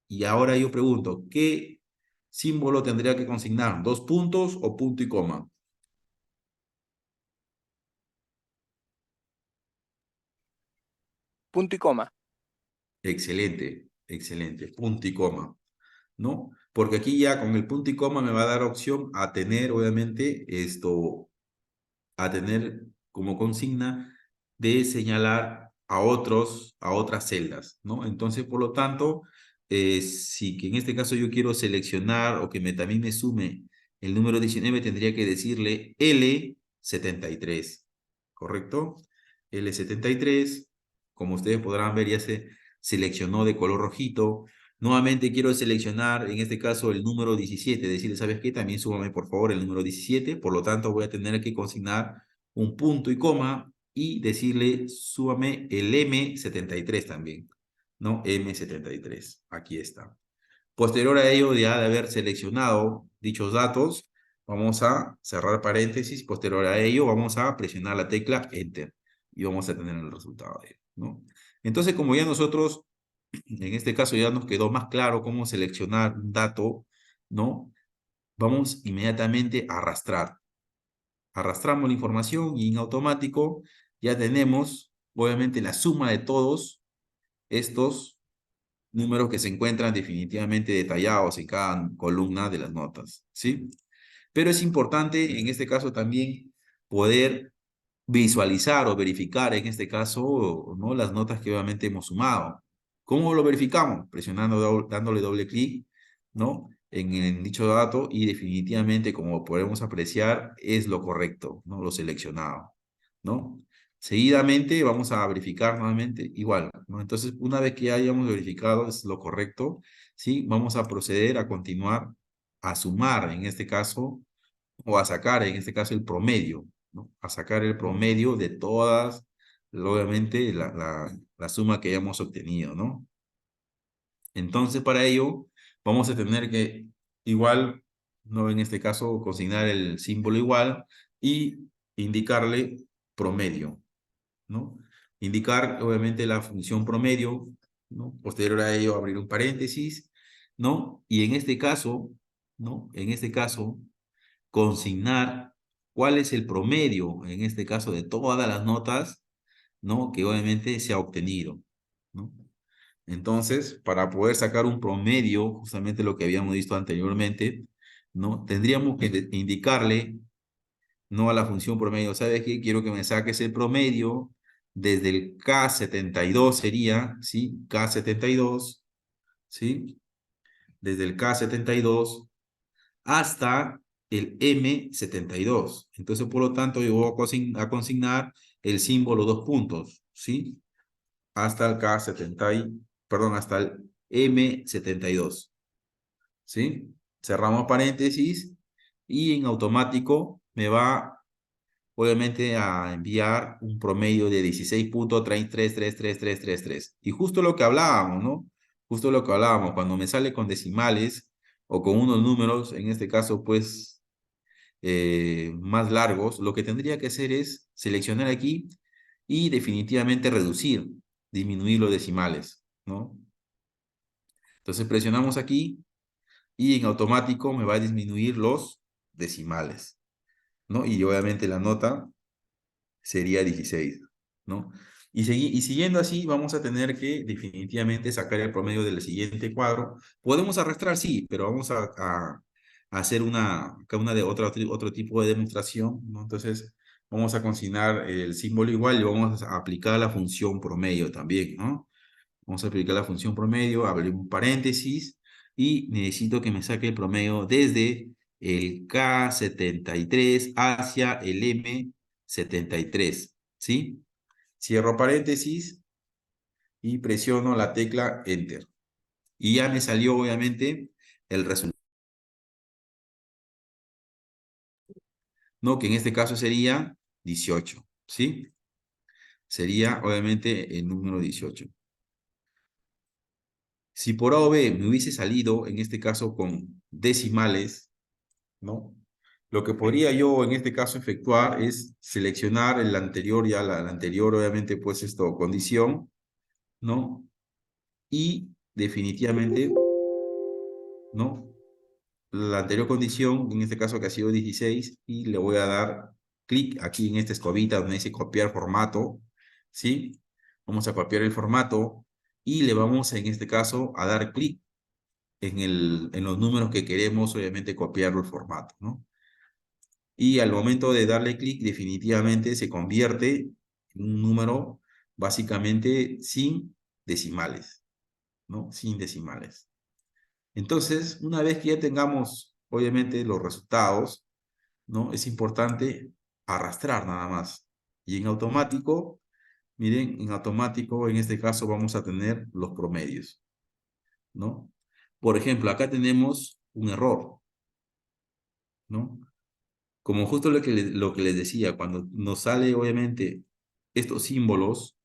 y ahora yo pregunto, ¿qué símbolo tendría que consignar? ¿Dos puntos o punto y coma? Punto y coma. Excelente, excelente, punto y coma, ¿no? Porque aquí ya con el punto y coma me va a dar opción a tener, obviamente, a tener como consigna de señalar a otras celdas, ¿no? Entonces, por lo tanto, si que en este caso yo quiero seleccionar o que también me sume el número 19, tendría que decirle L73, ¿correcto? L73, como ustedes podrán ver, ya se seleccionó de color rojito. Nuevamente quiero seleccionar, en este caso, el número 17, decirle, ¿sabes qué? También súbame, por favor, el número 17, por lo tanto voy a tener que consignar un punto y coma y decirle, súbame el M73 también, ¿no? M73, aquí está. Posterior a ello, ya de haber seleccionado dichos datos, vamos a cerrar paréntesis, posterior a ello vamos a presionar la tecla Enter y vamos a tener el resultado de ello, ¿no? Entonces, como ya nosotros en este caso ya nos quedó más claro cómo seleccionar un dato, ¿no? Vamos inmediatamente a arrastrar. Arrastramos la información y en automático ya tenemos, obviamente, la suma de todos estos números que se encuentran definitivamente detallados en cada columna de las notas, ¿sí? Pero es importante en este caso también poder visualizar o verificar en este caso, ¿no? Las notas que obviamente hemos sumado. ¿Cómo lo verificamos? Presionando, dándole doble clic, ¿no? En dicho dato y definitivamente, como podemos apreciar, es lo correcto, ¿no? Lo seleccionado, ¿no? Seguidamente vamos a verificar nuevamente igual, ¿no? Entonces, una vez que hayamos verificado es lo correcto, ¿sí? Vamos a proceder a continuar a sumar en este caso o a sacar en este caso el promedio, ¿no? A sacar el promedio de todas, obviamente, la suma que hayamos obtenido, ¿no? Entonces, para ello, vamos a tener que, igual, no en este caso, consignar el símbolo igual y indicarle promedio, ¿no? Indicar, obviamente, la función promedio, ¿no? Posterior a ello, abrir un paréntesis, ¿no? Y en este caso, ¿no? En este caso, consignar cuál es el promedio, en este caso, de todas las notas, ¿no? Que obviamente se ha obtenido, ¿no? Entonces, para poder sacar un promedio, justamente lo que habíamos visto anteriormente, ¿no? Tendríamos que indicarle, no a la función promedio, ¿sabes qué? Quiero que me saques el promedio desde el K72 sería, ¿sí? K72, ¿sí? Desde el K72 hasta el M72. Entonces, por lo tanto, yo voy a consignar el símbolo dos puntos, ¿sí? Hasta el perdón, hasta el M72, ¿sí? Cerramos paréntesis y en automático me va, obviamente, a enviar un promedio de 16.333333. Y justo lo que hablábamos, ¿no? Justo lo que hablábamos, cuando me sale con decimales o con unos números, en este caso, pues, más largos, lo que tendría que hacer es seleccionar aquí y definitivamente reducir, disminuir los decimales, ¿no? Entonces presionamos aquí y en automático me va a disminuir los decimales, ¿no? Y obviamente la nota sería 16, ¿no? Y siguiendo así, vamos a tener que definitivamente sacar el promedio del siguiente cuadro. Podemos arrastrar, sí, pero vamos a hacer otro tipo de demostración, ¿no? Entonces, vamos a consignar el símbolo igual y vamos a aplicar la función promedio también, ¿no? Vamos a aplicar la función promedio, abrir un paréntesis y necesito que me saque el promedio desde el K73 hacia el M73, ¿sí? Cierro paréntesis y presiono la tecla Enter. Y ya me salió, obviamente, el resultado, ¿no? Que en este caso sería 18, ¿sí? Sería, obviamente, el número 18. Si por A o B me hubiese salido, en este caso, con decimales, ¿no? Lo que podría yo, en este caso, efectuar es seleccionar el anterior, ya la anterior, obviamente, pues esto, condición, ¿no? Y definitivamente, ¿no? La anterior condición, en este caso que ha sido 16, y le voy a dar clic aquí en esta escobita donde dice copiar formato, ¿sí? Vamos a copiar el formato y le vamos, en este caso, a dar clic en los números que queremos, obviamente, copiarlo el formato, ¿no? Y al momento de darle clic, definitivamente se convierte en un número básicamente sin decimales, ¿no? Sin decimales. Entonces, una vez que ya tengamos, obviamente, los resultados, ¿no? Es importante arrastrar nada más. Y en automático, miren, en automático, en este caso, vamos a tener los promedios, ¿no? Por ejemplo, acá tenemos un error, ¿no? Como justo lo que les decía, cuando nos sale, obviamente, estos símbolos,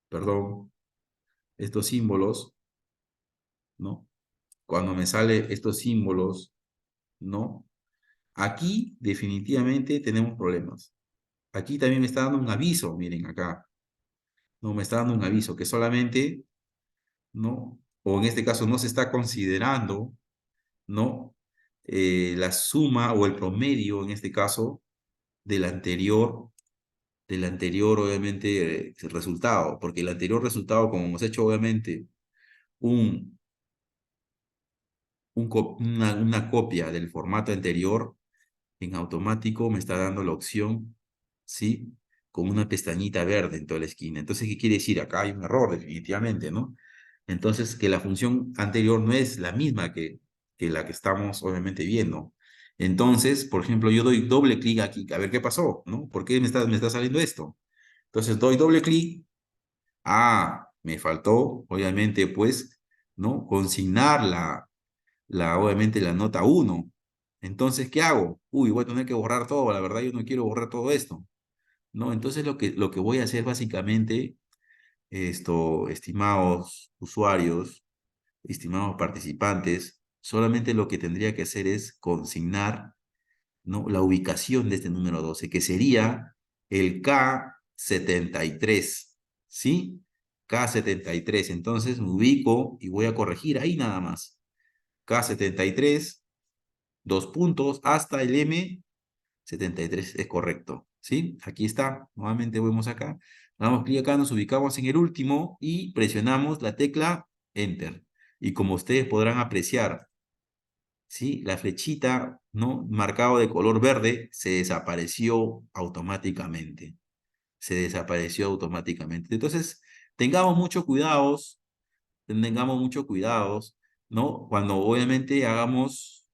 perdón, estos símbolos, ¿no? Cuando me sale estos símbolos, ¿no? Aquí definitivamente tenemos problemas. Aquí también me está dando un aviso, miren acá, ¿no? Me está dando un aviso que solamente, ¿no? O en este caso no se está considerando, ¿no? La suma o el promedio, en este caso, del anterior obviamente, resultado, porque el anterior resultado, como hemos hecho, obviamente, un, una copia del formato anterior, en automático me está dando la opción, ¿sí? Con una pestañita verde en toda la esquina. Entonces, ¿qué quiere decir? Acá hay un error, definitivamente, ¿no? Entonces, que la función anterior no es la misma que la que estamos, obviamente, viendo. Entonces, por ejemplo, yo doy doble clic aquí, a ver qué pasó, ¿no? ¿Por qué me está saliendo esto? Entonces, doy doble clic. Ah, me faltó, obviamente, pues, ¿no? Consignar obviamente, la nota 1, Entonces, ¿qué hago? Uy, voy a tener que borrar todo, la verdad yo no quiero borrar todo esto, ¿no? Entonces lo que voy a hacer básicamente, estimados usuarios, estimados participantes, solamente lo que tendría que hacer es consignar, ¿no?, la ubicación de este número 12, que sería el K73, ¿sí? K73, entonces me ubico y voy a corregir ahí nada más. K73, dos puntos, hasta el M73 es correcto, ¿sí? Aquí está, nuevamente vemos acá, damos clic acá, nos ubicamos en el último y presionamos la tecla Enter. Y como ustedes podrán apreciar, ¿sí?, la flechita, ¿no?, marcado de color verde, se desapareció automáticamente. Se desapareció automáticamente. Entonces, tengamos mucho cuidados, tengamos mucho cuidados, ¿no? Cuando obviamente hagamos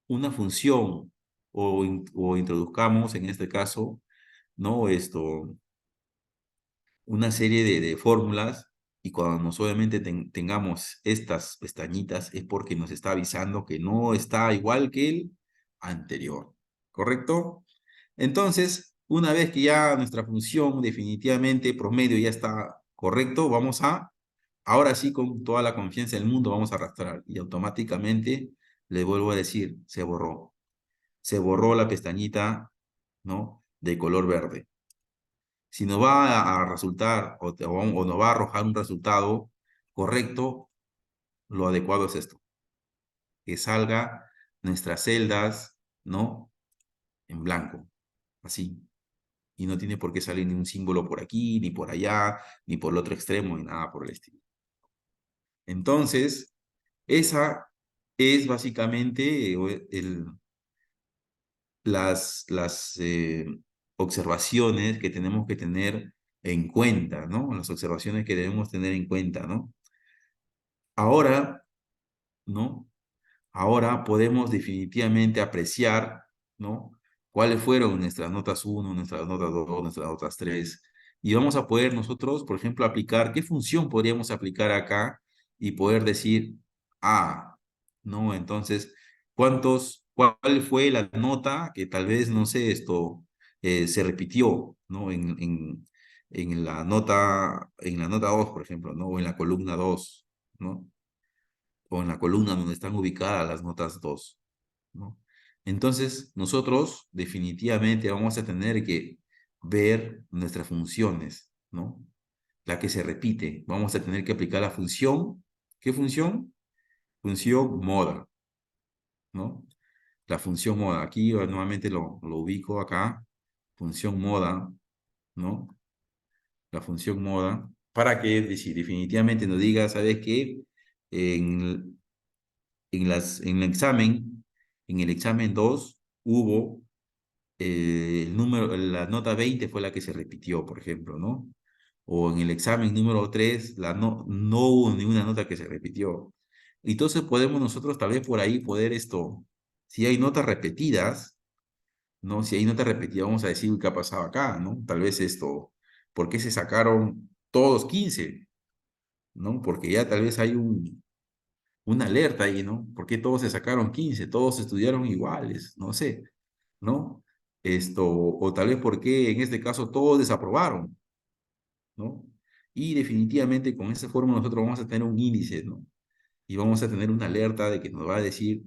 una función o introduzcamos, en este caso, ¿no?, una serie de fórmulas, y cuando nos obviamente tengamos estas pestañitas es porque nos está avisando que no está igual que el anterior, ¿correcto? Entonces, una vez que ya nuestra función definitivamente promedio ya está correcto, vamos a, ahora sí con toda la confianza del mundo, vamos a arrastrar y automáticamente le vuelvo a decir, se borró. Se borró la pestañita, ¿no?, de color verde. Si nos va a resultar o nos va a arrojar un resultado correcto, lo adecuado es esto, que salga nuestras celdas, ¿no?, en blanco, así. Y no tiene por qué salir ni un símbolo por aquí, ni por allá, ni por el otro extremo, ni nada por el estilo. Entonces, esa es básicamente las observaciones que tenemos que tener en cuenta, ¿no? Las observaciones que debemos tener en cuenta, ¿no? Ahora, ¿no? Ahora podemos definitivamente apreciar, ¿no?, cuáles fueron nuestras notas 1, nuestras notas 2, nuestras notas 3. Y vamos a poder nosotros, por ejemplo, aplicar, ¿qué función podríamos aplicar acá? Y poder decir, ¿no? Entonces, ¿cuál fue la nota que tal vez, no sé, se repitió, ¿no? En la nota 2, por ejemplo, ¿no? O en la columna 2, ¿no? O en la columna donde están ubicadas las notas 2, ¿no? Entonces, nosotros definitivamente vamos a tener que ver nuestras funciones, ¿no? La que se repite. Vamos a tener que aplicar la función. ¿Qué función? Función moda, ¿no? La función moda. Aquí nuevamente lo ubico acá. Función moda, ¿no? La función moda. Para que definitivamente nos diga, ¿sabes qué? En, en el examen 2 hubo la nota 20 fue la que se repitió, por ejemplo, ¿no? O en el examen número 3 no hubo ninguna nota que se repitió. Entonces podemos nosotros tal vez por ahí poder si hay notas repetidas, ¿no? Si hay notas repetidas, vamos a decir, ¿qué ha pasado acá, no? Tal vez ¿por qué se sacaron todos 15? ¿No? Porque ya tal vez hay una alerta ahí, ¿no? ¿Por qué todos se sacaron 15? Todos estudiaron iguales, no sé, ¿no? O tal vez porque en este caso todos desaprobaron, ¿no? Y definitivamente con esa forma nosotros vamos a tener un índice, ¿no? Y vamos a tener una alerta de que nos va a decir,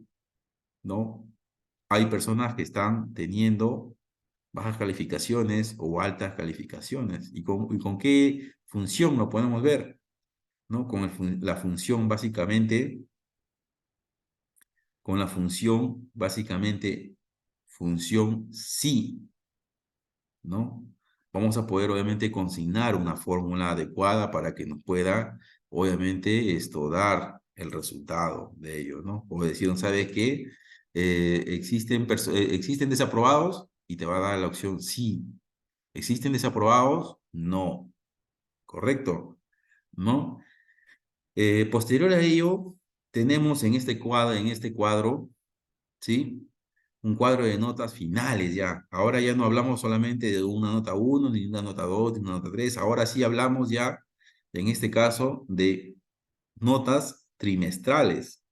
¿no? Hay personas que están teniendo bajas calificaciones o altas calificaciones. ¿Y con qué función lo podemos ver? ¿No? La función básicamente, función sí, ¿no? Vamos a poder, obviamente, consignar una fórmula adecuada para que nos pueda, obviamente, dar el resultado de ello, ¿no? O decir, ¿sabes qué? ¿Existen desaprobados? Y te va a dar la opción sí. ¿Existen desaprobados? No. ¿Correcto? ¿No? Posterior a ello, tenemos en este cuadro, ¿sí?, un cuadro de notas finales ya. Ahora ya no hablamos solamente de una nota 1, ni una nota 2, ni una nota 3. Ahora sí hablamos ya, en este caso, de notas trimestrales,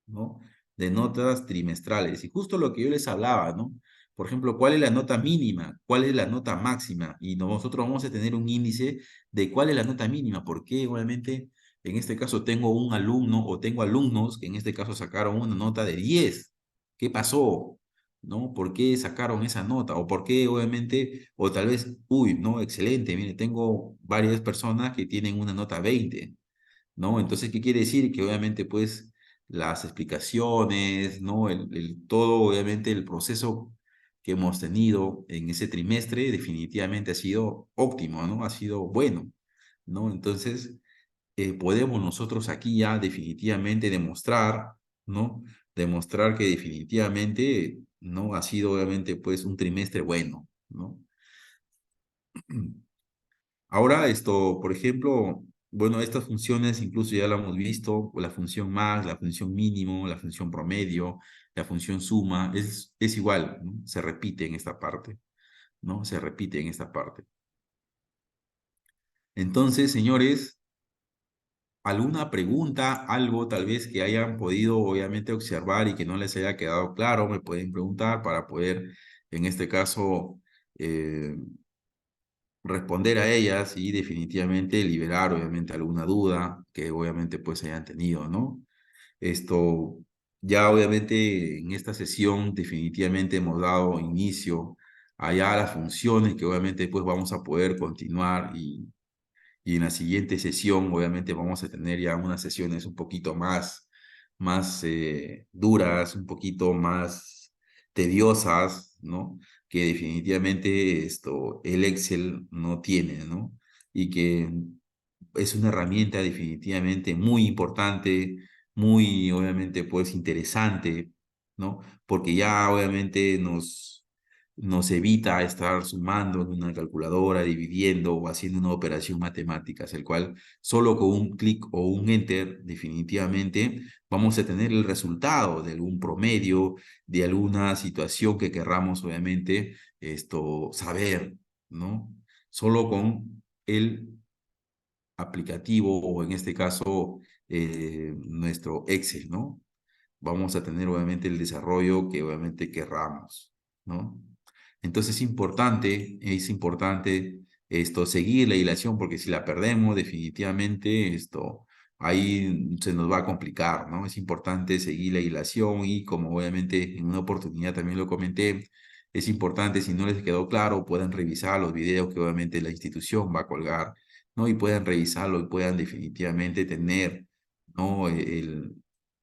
¿no? de notas trimestrales. Y justo lo que yo les hablaba, ¿no? Por ejemplo, ¿cuál es la nota mínima? ¿Cuál es la nota máxima? Y nosotros vamos a tener un índice de cuál es la nota mínima, porque obviamente en este caso tengo un alumno o tengo alumnos que en este caso sacaron una nota de 10. ¿Qué pasó? ¿No? ¿Por qué sacaron esa nota? O por qué, obviamente, o tal vez, uy, no, excelente, mire, tengo varias personas que tienen una nota 20, ¿no? Entonces, ¿qué quiere decir? Que obviamente, pues, las explicaciones, ¿no? Todo, obviamente, el proceso que hemos tenido en ese trimestre definitivamente ha sido óptimo, ¿no? Ha sido bueno, ¿no? Entonces, podemos nosotros aquí ya definitivamente demostrar, ¿no? Demostrar que definitivamente, ¿no? Ha sido obviamente pues un trimestre bueno, ¿no? Ahora esto, por ejemplo, bueno, estas funciones incluso ya lo hemos visto, la función más, la función mínimo, la función promedio, la función suma, es igual, ¿no? Se repite en esta parte, ¿no? Se repite en esta parte. Entonces, señores, alguna pregunta, algo tal vez que hayan podido obviamente observar y que no les haya quedado claro, me pueden preguntar para poder, en este caso, eh, responder a ellas y definitivamente liberar obviamente alguna duda que obviamente pues hayan tenido, ¿no? Esto, ya obviamente en esta sesión definitivamente hemos dado inicio allá a las funciones que obviamente pues vamos a poder continuar y en la siguiente sesión, obviamente, vamos a tener ya unas sesiones un poquito más duras, un poquito más tediosas, ¿no? Que definitivamente el Excel no tiene, ¿no? Y que es una herramienta definitivamente muy importante, muy, obviamente, pues interesante, ¿no? Porque ya, obviamente, nos evita estar sumando en una calculadora, dividiendo o haciendo una operación matemática, el cual solo con un clic o un enter definitivamente vamos a tener el resultado de algún promedio, de alguna situación que querramos obviamente saber, ¿no? Solo con el aplicativo o en este caso nuestro Excel, ¿no? Vamos a tener obviamente el desarrollo que obviamente querramos, ¿no? Entonces es importante seguir la hilación porque si la perdemos definitivamente ahí se nos va a complicar, ¿no? Es importante seguir la hilación y como obviamente en una oportunidad también lo comenté, es importante si no les quedó claro puedan revisar los videos que obviamente la institución va a colgar, ¿no? Y puedan revisarlo y puedan definitivamente tener, ¿no?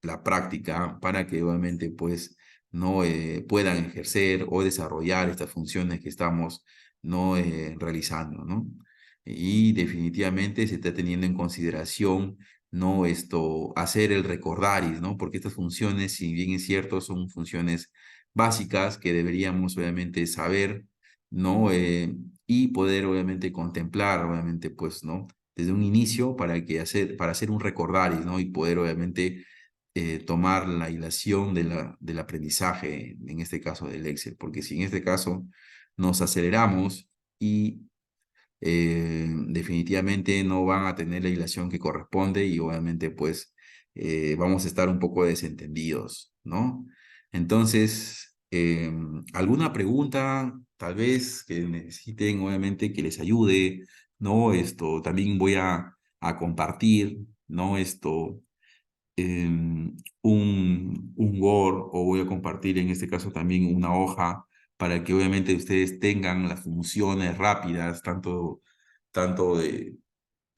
La práctica para que obviamente pues no puedan ejercer o desarrollar estas funciones que estamos no realizando, ¿no? Y definitivamente se está teniendo en consideración no hacer el recordaris, ¿no? Porque estas funciones, si bien es cierto, son funciones básicas que deberíamos obviamente saber, ¿no? Y poder obviamente contemplar, obviamente, pues, ¿no? Desde un inicio para hacer un recordaris, ¿no? Y poder obviamente tomar la hilación del aprendizaje, en este caso del Excel, porque si en este caso nos aceleramos y definitivamente no van a tener la hilación que corresponde y obviamente pues vamos a estar un poco desentendidos, ¿no? Entonces, ¿alguna pregunta tal vez que necesiten obviamente que les ayude, ¿no? También voy a compartir, ¿no? Un Word o voy a compartir en este caso también una hoja para que obviamente ustedes tengan las funciones rápidas, tanto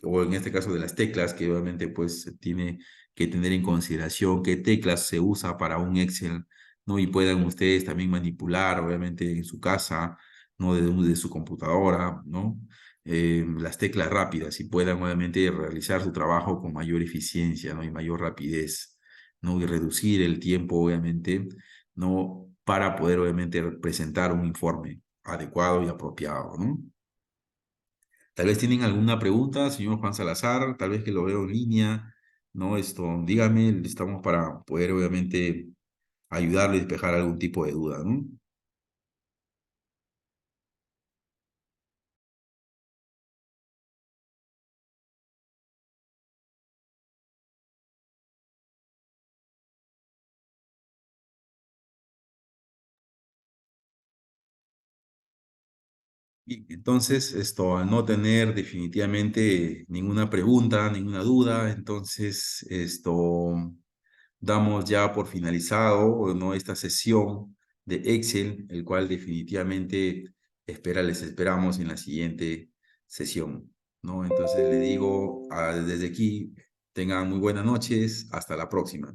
o en este caso de las teclas, que obviamente pues se tiene que tener en consideración qué teclas se usa para un Excel, ¿no? Y puedan ustedes también manipular, obviamente en su casa, ¿no? De su computadora, ¿no? Las teclas rápidas y puedan obviamente realizar su trabajo con mayor eficiencia, ¿no? Y mayor rapidez, ¿no? Y reducir el tiempo, obviamente, ¿no? Para poder obviamente presentar un informe adecuado y apropiado, ¿no? Tal vez tienen alguna pregunta, señor Juan Salazar, tal vez que lo veo en línea, ¿no? Dígame, estamos para poder obviamente ayudarle a despejar algún tipo de duda, ¿no? Y entonces, al no tener definitivamente ninguna pregunta, ninguna duda, entonces, damos ya por finalizado, ¿no? Esta sesión de Excel, el cual definitivamente les esperamos en la siguiente sesión, ¿no? Entonces le digo desde aquí, tengan muy buenas noches, hasta la próxima.